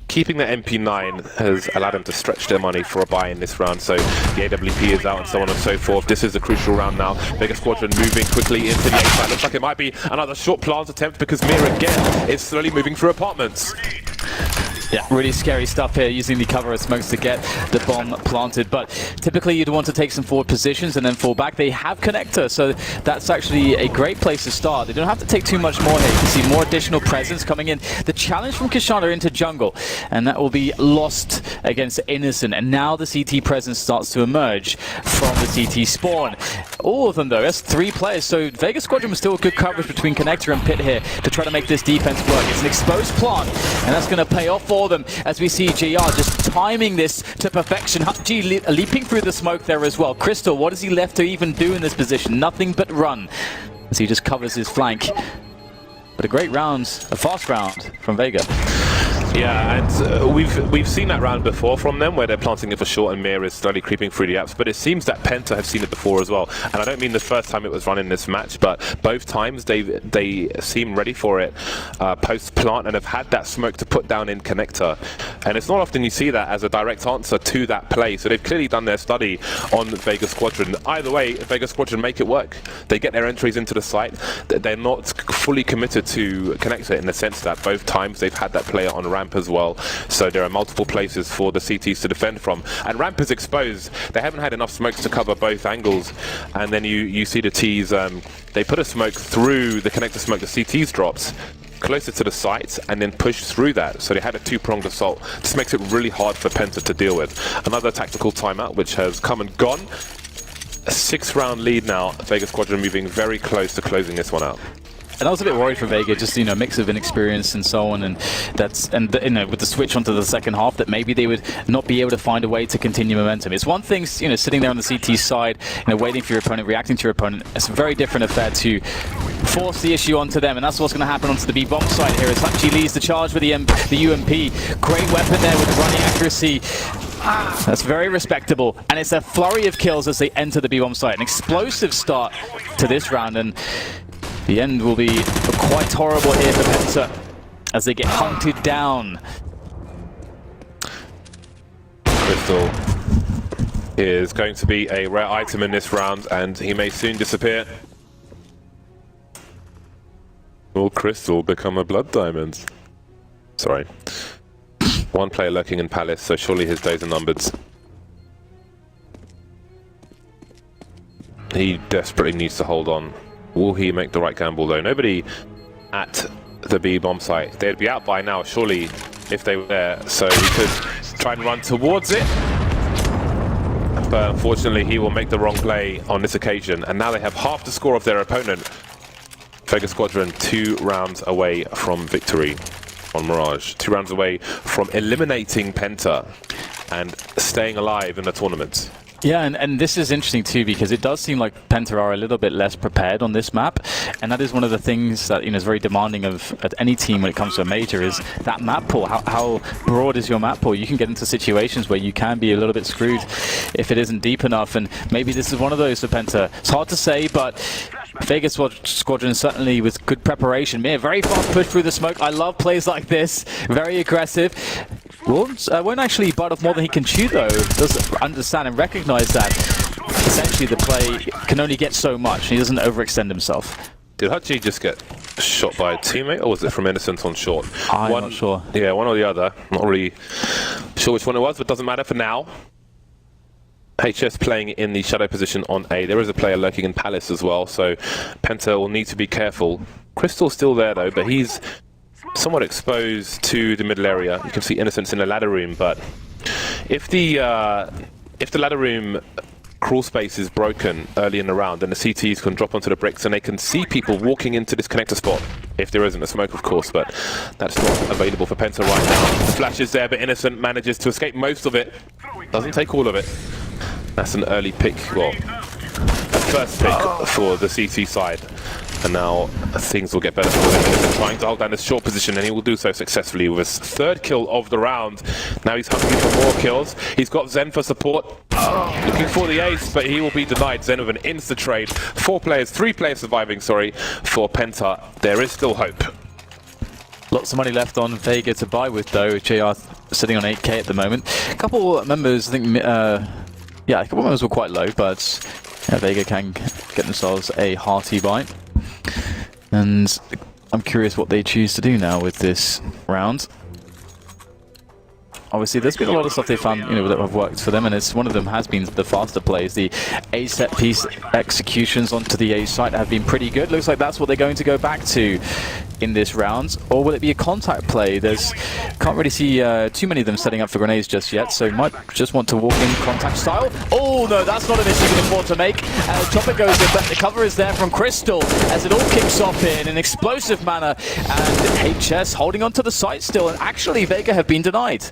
Keeping the MP9 has allowed them to stretch their money for a buy in this round, so the AWP is out and so on and so forth. This is a crucial round now. Vega Squadron moving quickly into the A side. Looks like it might be another short plant attempt because Mir again is slowly moving through apartments. Yeah, really scary stuff here, using the cover of smokes to get the bomb planted. But typically you'd want to take some forward positions and then fall back. They have connector, so that's actually a great place to start. They don't have to take too much more here. You can see more additional presence coming in. The challenge from Kishana into jungle, and that will be lost against Innocent. And now the CT presence starts to emerge from the CT spawn. All of them though, that's 3 players. So Vega Squadron was still good coverage between connector and pit here to try to make this defense work. It's an exposed plant, and that's going to pay off for them as we see JR just timing this to perfection. Hutji leaping through the smoke there as well. Crystal, what is he left to even do in this position? Nothing but run as he just covers his flank. But a great round, a fast round from Vega. Yeah, and we've seen that round before from them, where they're planting it for short and Mir is slowly creeping through the apps, but it seems that PENTA have seen it before as well. And I don't mean the first time it was run in this match, but both times they seem ready for it post-plant and have had that smoke to put down in connector. And it's not often you see that as a direct answer to that play, so they've clearly done their study on Vega Squadron. Either way, Vega Squadron make it work. They get their entries into the site. They're not fully committed to connector in the sense that both times they've had that player on ramp as well, so there are multiple places for the CTs to defend from, and ramp is exposed. They haven't had enough smokes to cover both angles, and then you see the T's, they put a smoke through the connector smoke the CTs drops closer to the site and then push through that, so they had a 2-pronged assault. This makes it really hard for PENTA to deal with. Another tactical timeout which has come and gone. A 6-round lead now. Vega Squadron moving very close to closing this one out. And I was a bit worried for Vega, just, you know, mix of inexperience and so on, and you know, with the switch onto the second half, that maybe they would not be able to find a way to continue momentum. It's one thing, you know, sitting there on the CT side, you know, waiting for your opponent, reacting to your opponent. It's a very different affair to force the issue onto them, and that's what's going to happen onto the B bomb side here as Hutji leads the charge with the UMP. Great weapon there with running accuracy. That's very respectable, and it's a flurry of kills as they enter the B bomb site. An explosive start to this round, and the end will be quite horrible here for PENTA as they get hunted down. Crystal is going to be a rare item in this round, and he may soon disappear. Will Crystal become a blood diamond? Sorry. 1 player lurking in Palace, so surely his days are numbered. He desperately needs to hold on. Will he make the right gamble though? Nobody at the B bomb site. They'd be out by now, surely, if they were there. So he could try and run towards it. But unfortunately, he will make the wrong play on this occasion. And now they have half the score of their opponent. Vega Squadron 2 rounds away from victory on Mirage. 2 rounds away from eliminating PENTA and staying alive in the tournament. Yeah, and this is interesting too, because it does seem like PENTA are a little bit less prepared on this map, and that is one of the things that, you know, is very demanding of at any team when it comes to a major, is that map pool. How broad is your map pool? You can get into situations where you can be a little bit screwed if it isn't deep enough, and maybe this is one of those for PENTA. It's hard to say, but Vega Squadron certainly with good preparation. Man, very fast push through the smoke. I love plays like this. Very aggressive. Won't actually bite off more than he can chew though. Does understand and recognize that essentially the play can only get so much, and he doesn't overextend himself. Did Hutji just get shot by a teammate, or was it from Innocent on short? I'm not sure. Yeah, one or the other. Not really sure which one it was, but doesn't matter for now. HS playing in the shadow position on A. There is a player lurking in Palace as well, so PENTA will need to be careful. Crystal's still there though, but he's somewhat exposed to the middle area. You can see Innocence in the ladder room, but if the ladder room crawl space is broken early in the round, then the CTs can drop onto the bricks and they can see people walking into this connector spot, if there isn't a smoke of course, but that's not available for PENTA right now. The flash is there, but Innocent manages to escape most of it. Doesn't take all of it. That's an early pick, well, a first pick for the CT side. And now things will get better for him. He's trying to hold down this short position, and he will do so successfully with his 3rd kill of the round. Now he's hungry for more kills. He's got Zen for support. Looking for the ace, but he will be denied. Zen with an insta-trade. 3 players surviving, sorry, for PENTA. There is still hope. Lots of money left on Vega to buy with though. JR sitting on 8k at the moment. A couple members, I think, yeah, a couple members were quite low, but yeah, Vega can get themselves a hearty buy. And I'm curious what they choose to do now with this round. obviously there's been a lot of stuff they found, that have worked for them, and it's one of them has been the faster plays. The A set piece executions onto the A site have been pretty good. Looks like that's what they're going to go back to in this round. Or will it be a contact play? Can't really see too many of them setting up for grenades just yet, so might just want to walk in contact style. Oh no, that's not a miss you can afford to make. Chopper goes in, but the cover is there from Crystal as it all kicks off in an explosive manner, and HS holding onto the site still, and actually Vega have been denied.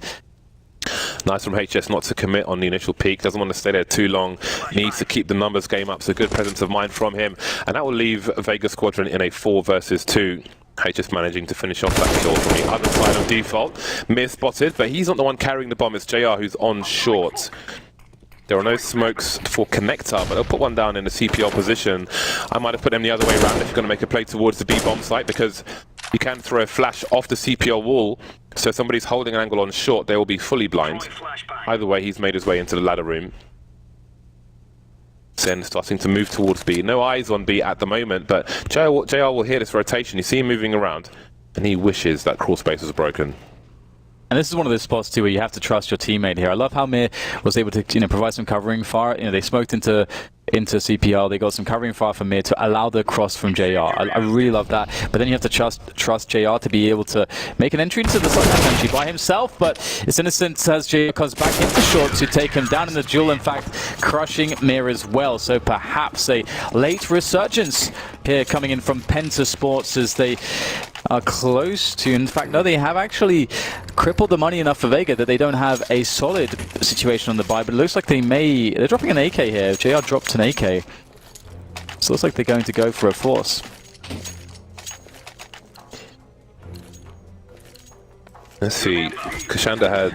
Nice from HS not to commit on the initial peak. Doesn't want to stay there too long. Needs to keep the numbers game up. So good presence of mind from him. And that will leave Vega Squadron in a 4 versus 2. HS managing to finish off that kill from the other side of default. Mir spotted, but he's not the one carrying the bomb. It's JR who's on short. There are no smokes for connector, but they'll put one down in the CPL position. I might have put them the other way around if you're going to make a play towards the B bomb site, because you can throw a flash off the CPL wall, so if somebody's holding an angle on short, they will be fully blind. Either way, he's made his way into the ladder room. Zen starting to move towards B. No eyes on B at the moment, but JR will hear this rotation. You see him moving around, and he wishes that crawl space was broken. And this is one of those spots too where you have to trust your teammate here. I love how Mir was able to provide some covering fire. They smoked into CPL. They got some covering fire from Mir to allow the cross from JR. I really love that. But then you have to trust JR to be able to make an entry into the site essentially by himself. But it's innocent as JR comes back into short to take him down in the duel. In fact, crushing Mir as well. So perhaps a late resurgence here coming in from PENTA Sports as they are close to, in fact, no, they have actually crippled the money enough for Vega that they don't have a solid situation on the buy, but it looks like they're dropping an AK here. JR dropped an AK. So it looks like they're going to go for a force. Let's see, Kashanda had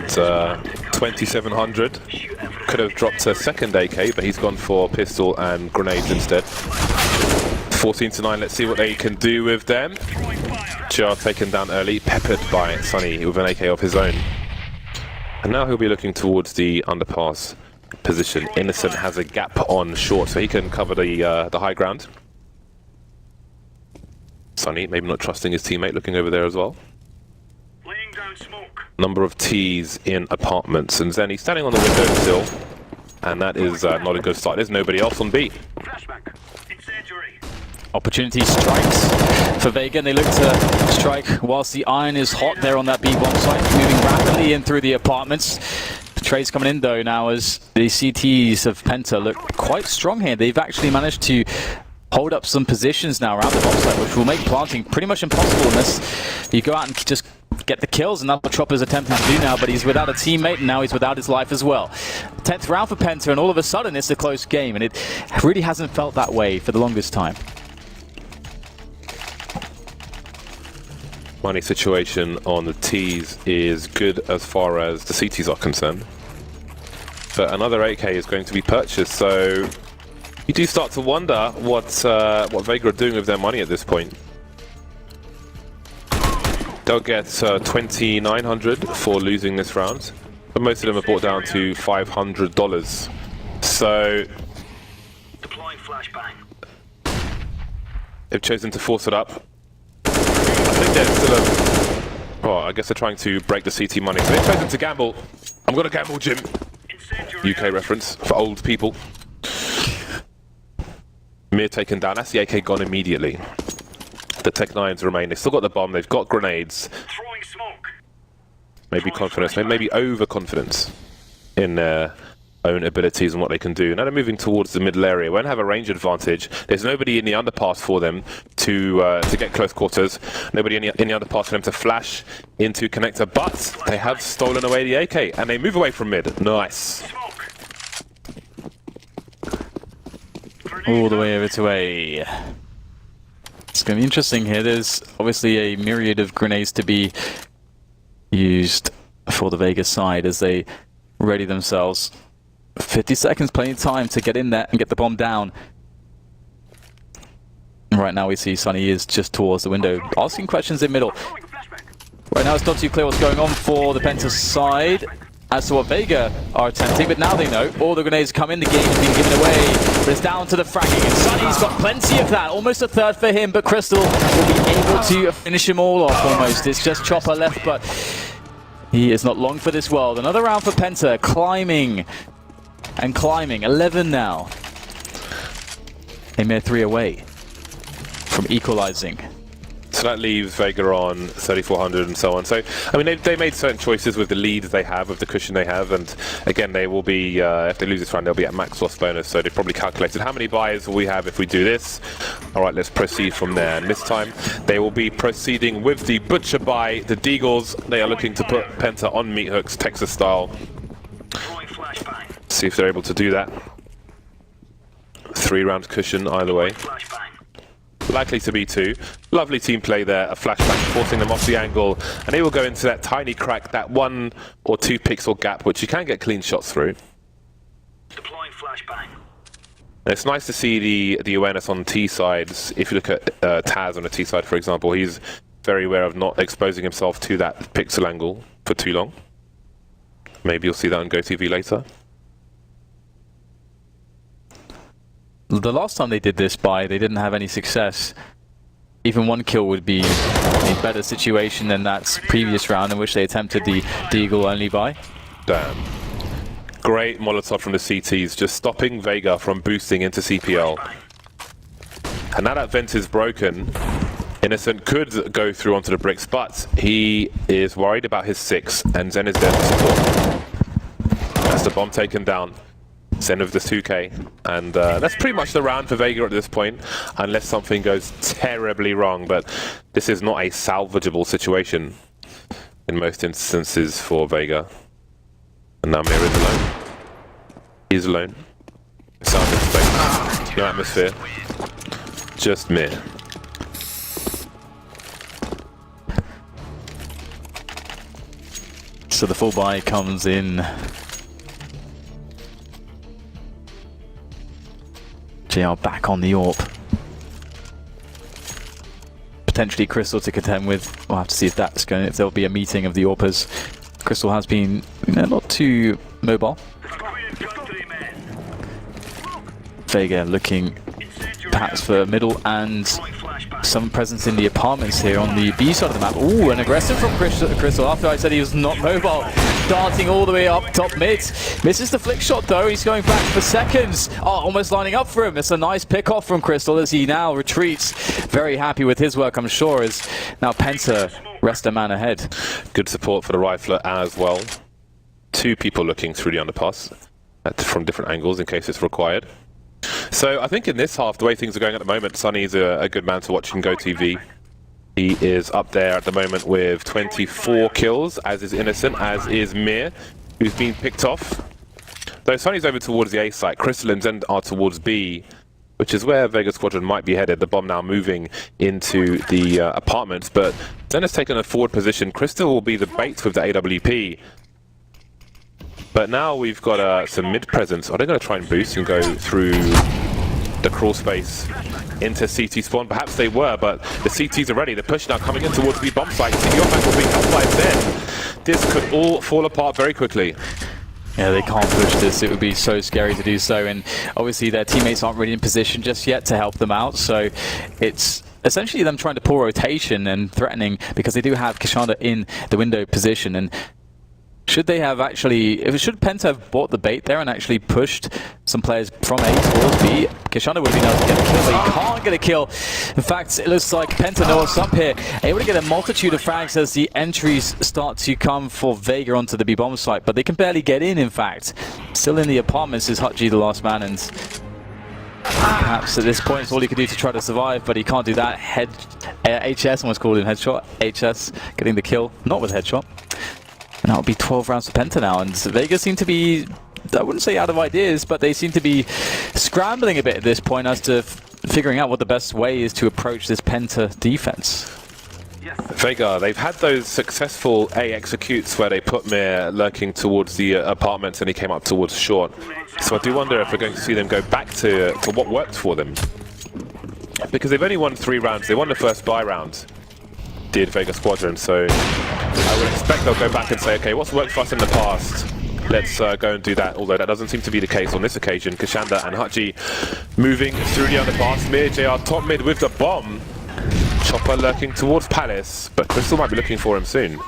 2700. Could have dropped a second AK, but he's gone for pistol and grenades instead. 14-9, let's see what they can do with them. JR taken down early, peppered by Sunny with an AK of his own. And now he'll be looking towards the underpass position. Innocent has a gap on short, so he can cover the high ground. Sunny, maybe not trusting his teammate, looking over there as well. Laying down smoke. Number of T's in apartments, and Zenny standing on the windowsill, and that is not a good start. There's nobody else on B. Flashback. Incendiary. Opportunity strikes for Vega, and they look to strike whilst the iron is hot there on that B-bomb site, moving rapidly in through the apartments. The trades coming in though now as the CTs of PENTA look quite strong here. They've actually managed to hold up some positions now around the bomb site, which will make planting pretty much impossible unless you go out and just get the kills, and that's what Chopper's attempting to do now, but he's without a teammate, and now he's without his life as well. 10th round for PENTA, and all of a sudden it's a close game, and it really hasn't felt that way for the longest time. Money situation on the T's is good as far as the CTs are concerned. But another AK is going to be purchased, so you do start to wonder what Vega are doing with their money at this point. They'll get 2,900 for losing this round, but most of them are brought down to $500. So Deploying flashbang. they've chosen to force it up. I think there's still I guess they're trying to break the CT money. So they've chosen to gamble. I'm gonna gamble, Jim. Incendiary. UK reference for old people. Mir taken down. That's the AK gone immediately. The Tech 9s remain. They've still got the bomb. They've got grenades. Throwing smoke. Maybe confidence. Maybe overconfidence in their own abilities and what they can do. Now they're moving towards the middle area. Won't have a range advantage. There's nobody in the underpass for them to get close quarters. Nobody in the underpass for them to flash into connector. But they have stolen away the AK and they move away from mid. Nice. Smoke. All the way over to A. It's going to be interesting here. There's obviously a myriad of grenades to be used for the Vega side as they ready themselves. 50 seconds, plenty of time to get in there and get the bomb down. Right now we see Sunny is just towards the window, asking questions in middle. Right now it's not too clear what's going on for the PENTA side as to what Vega are attempting, but now they know. All the grenades come in, the game has been given away, but it's down to the fragging, and Sunny's got plenty of that, almost a third for him, but Crystal will be able to finish him all off almost. It's just Chopper left, but He is not long for this world. Another round for PENTA, climbing and climbing. 11 now. A mere 3 away from equalizing. So that leaves Vega on 3,400 and so on. So, I mean, they made certain choices with the lead they have, with the cushion they have, and again, they will be, if they lose this round, they'll be at max loss bonus, so they probably calculated how many buys will we have if we do this. Alright, let's proceed from there, and this time, they will be proceeding with the Butcher buy, the Deagles. They are looking to put PENTA on meat hooks, Texas style. Deploying flashbang. See if they're able to do that. 3-round cushion either way. Flashbang. Likely to be 2. Lovely team play there, a flashback forcing them off the angle, and they will go into that tiny crack, that 1 or 2 pixel gap, which you can get clean shots through. Deploying flashbang. And it's nice to see the awareness on T sides. If you look at Taz on the T side, for example, he's very aware of not exposing himself to that pixel angle for too long. Maybe you'll see that on GoTV later. The last time they did this buy, they didn't have any success. Even 1 kill would be a better situation than that previous round in which they attempted the Deagle only buy. Damn. Great Molotov from the CTs, just stopping Vega from boosting into CPL. And now that vent is broken, Innocent could go through onto the bricks, but he is worried about his 6, and Zen is there to support. That's the bomb taken down. Zen of the 2K, and that's pretty much the round for Vega at this point, unless something goes terribly wrong, but this is not a salvageable situation in most instances for Vega. And now Mir is alone. He's alone. Sound in space. No atmosphere. Just Mir. So the full buy comes in. JR back on the AWP. Potentially Crystal to contend with. We'll have to see if that's going. If there'll be a meeting of the AWPers. Crystal has been, not too mobile. Vega looking perhaps for middle and some presence in the apartments here on the B side of the map. Ooh, an aggressive from Crystal after I said he was not mobile. Darting all the way up top mid. Misses the flick shot though, he's going back for seconds. Oh, almost lining up for him. It's a nice pick off from Crystal as he now retreats. Very happy with his work, I'm sure, as now PENTA rest a man ahead. Good support for the rifler as well. 2 people looking through the underpass from different angles in case it's required. So I think in this half, the way things are going at the moment, Sunny's a good man to watch in GoTV. He is up there at the moment with 24 kills, as is Innocent, as is Mir, who's been picked off. Though Sunny's over towards the A site, Crystal and Zen are towards B, which is where Vega Squadron might be headed. The bomb now moving into the apartments, but Zen has taken a forward position. Crystal will be the bait with the AWP. But now we've got some mid presence. Are they going to try and boost and go through the crawl space into CT spawn? Perhaps they were, but the CTs are ready. The push now coming in towards the bomb site. The offense will be helped by Zen. This could all fall apart very quickly. Yeah, they can't push this. It would be so scary to do so, and obviously their teammates aren't really in position just yet to help them out, so it's essentially them trying to pull rotation and threatening, because they do have Kishanda in the window position. And should they have actually, should PENTA have bought the bait there and actually pushed some players from A towards B, Kishanda would have been able to get a kill, but he can't get a kill. In fact, it looks like PENTA know what's up here, able to get a multitude of frags as the entries start to come for Vega onto the B bomb site, but they can barely get in fact. Still in the apartments is Hutji, the last man, and perhaps at this point it's all he can do to try to survive, but he can't do that. HS, almost called him headshot. HS getting the kill, not with headshot. And that'll be 12 rounds for PENTA now, and Vega seem to be, I wouldn't say out of ideas, but they seem to be scrambling a bit at this point as to figuring out what the best way is to approach this PENTA defense. Vega, they've had those successful A executes where they put Mir lurking towards the apartments and he came up towards short. So I do wonder if we're going to see them go back to what worked for them. Because they've only won 3 rounds. They won the first buy round, did Vega Squadron, so I would expect they'll go back and say, okay, what's worked for us in the past? Let's go and do that, although that doesn't seem to be the case on this occasion. Kishanda and Hutji moving through the underpass. Mir, JR top mid with the bomb. Chopper lurking towards Palace, but Crystal might be looking for him soon.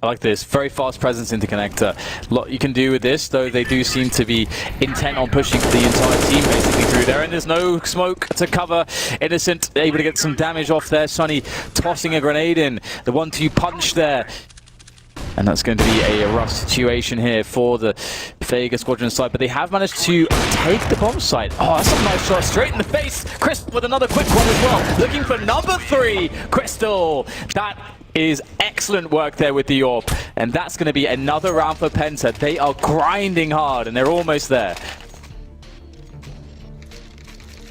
I like this. Very fast presence into connector. A lot you can do with this, though they do seem to be intent on pushing the entire team basically through there. And there's no smoke to cover. Innocent able to get some damage off there. Sonny tossing a grenade in. The 1-2 punch there. And that's going to be a rough situation here for the Vega Squadron side, but they have managed to take the bomb site. Oh, that's a nice shot straight in the face. Crystal with another quick one as well. Looking for number 3. Crystal. That is excellent work there with the AWP. And that's going to be another round for Penta. They are grinding hard and they're almost there.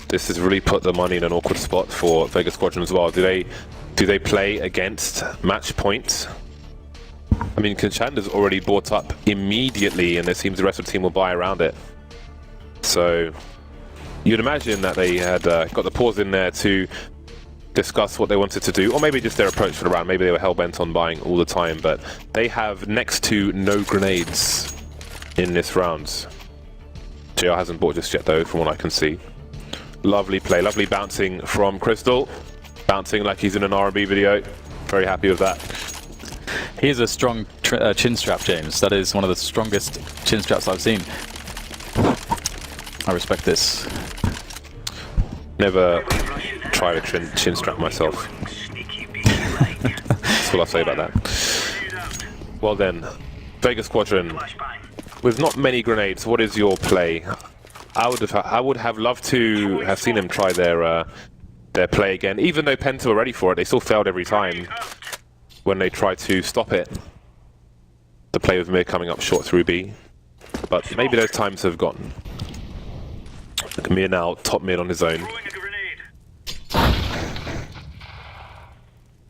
This has really put the money in an awkward spot for Vega Squadron as well. Do they play against match point? I mean, Kishanda's already bought up immediately, and it seems the rest of the team will buy around it. So you'd imagine that they had got the pause in there to discuss what they wanted to do, or maybe just their approach for the round. Maybe they were hell-bent on buying all the time, but they have next to no grenades in this round. JR hasn't bought just yet, though, from what I can see. Lovely play, lovely bouncing from Crystal. Bouncing like he's in an R&B video. Very happy with that. He has a strong chin strap, James. That is one of the strongest chin straps I've seen. I respect this. Never tried a chin strap myself. That's all I'll say about that. Well then, Vega Squadron, with not many grenades, what is your play? I would have loved to have seen them try their play again. Even though Penta were ready for it, they still failed every time when they tried to stop it. The play with Mir coming up short through B. But maybe those times have gone. Mir now top mid on his own.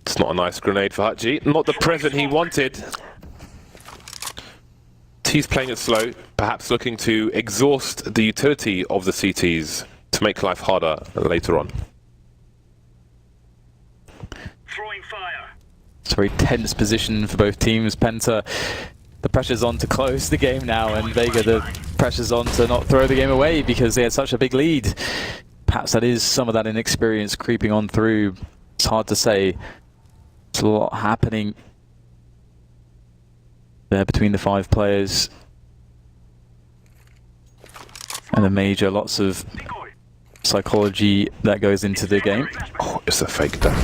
It's not a nice grenade for Hutji. Not the present he wanted. He's playing it slow, perhaps looking to exhaust the utility of the CTs to make life harder later on. Throwing fire. It's a very tense position for both teams. Penta, the pressure's on to close the game now, and Vega, the pressure's on to not throw the game away because they had such a big lead. Perhaps that is some of that inexperience creeping on through. It's hard to say. There's a lot happening there between the 5 players. And a major, lots of psychology that goes into the game. Oh, it's a fake there.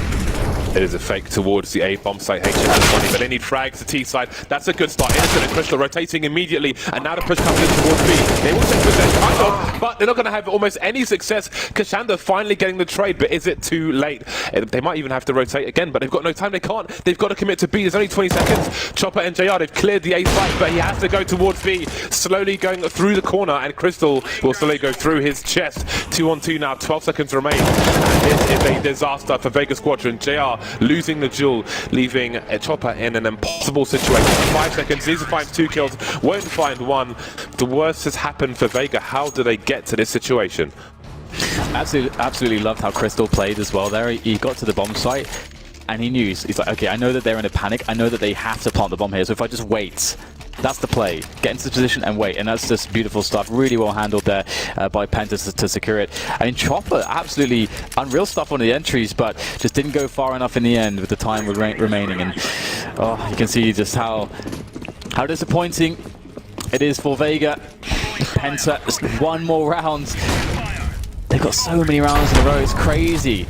It is a fake towards the A bomb site. HF but they need frags to T side. That's a good start. Innocent and Crystal rotating immediately, and now the push comes in towards B. They will take possession, kind of, but they're not going to have almost any success. Kashanda finally getting the trade, but is it too late? They might even have to rotate again, but they've got no time. They can't. They've got to commit to B. There's only 20 seconds. Chopper and JR, they've cleared the A site, but he has to go towards B, slowly going through the corner, and Crystal will slowly go through his chest. 2-on-2 now, 12 seconds remain. And this is a disaster for Vega Squadron. JR losing the duel, leaving a Chopper in an impossible situation. 5 seconds, needs to find 2 kills, won't find 1. The worst has happened for Vega. How do they get to this situation? Absolutely loved how Crystal played as well there. He got to the bomb site and he knew, he's like, okay, I know that they're in a panic. I know that they have to plant the bomb here. So if I just wait, that's the play. Get into the position and wait. And that's just beautiful stuff. Really well handled there by Penta to secure it. I mean, Chopper, absolutely unreal stuff on the entries, but just didn't go far enough in the end with the time remaining. And oh, you can see just how disappointing it is for Vega. Penta, just one more round. They've got so many rounds in a row. It's crazy.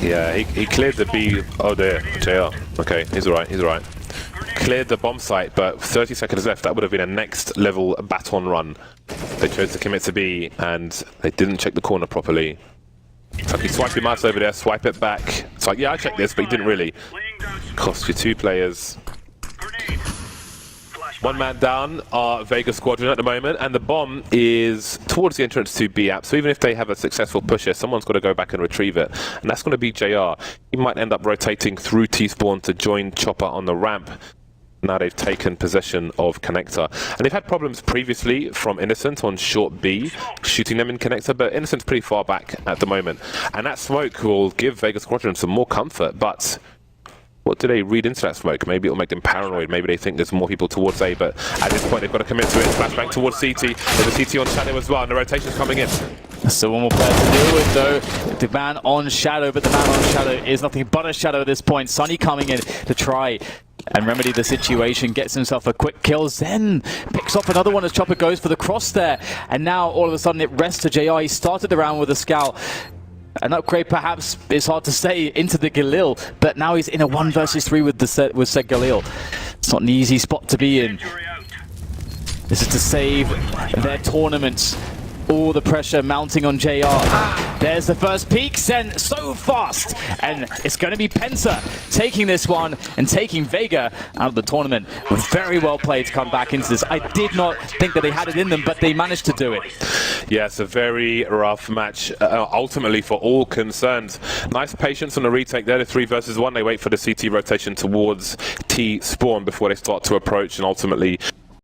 Yeah, he cleared the B. Oh dear, JR. Okay, he's alright, he's alright. Cleared the bomb site, but 30 seconds left. That would have been a next level baton run. They chose to commit to B, and they didn't check the corner properly. It's like he swiped your mouse over there, swipe it back. It's like, yeah, I checked this, but he didn't really. Cost you 2 players. 1 man down are Vega Squadron at the moment, and the bomb is towards the entrance to B app. So even if they have a successful pusher, someone's got to go back and retrieve it, and that's going to be JR. He might end up rotating through T-spawn to join Chopper on the ramp. Now they've taken possession of Connector. And they've had problems previously from Innocent on short B, shooting them in Connector, but Innocent's pretty far back at the moment. And that smoke will give Vega Squadron some more comfort, but What do they read into that smoke? Maybe it'll make them paranoid. Maybe they think there's more people towards A, but at this point they've got to commit to it. Flashbang towards CT. There's a CT on Shadow as well, and the rotation's coming in. Still one more player to deal with though. The man on Shadow, but the man on Shadow is nothing but a Shadow at this point. Sunny coming in to try and remedy the situation, gets himself a quick kill, Zen picks off another one as Chopper goes for the cross there, and now all of a sudden it rests to JR. He started the round with a scout. An upgrade perhaps, it's hard to say, into the Galil, but now he's in a 1 versus 3 with said Galil. It's not an easy spot to be in. This is to save their tournaments. All the pressure mounting on JR. There's the first peak, Zen so fast, and it's going to be PENTA taking this one and taking Vega out of the tournament. Very well played to come back into this. I did not think that they had it in them, but they managed to do it. Yeah, it's a very rough match, ultimately for all concerned. Nice patience on the retake there, the 3 versus 1. They wait for the CT rotation towards T spawn before they start to approach, and ultimately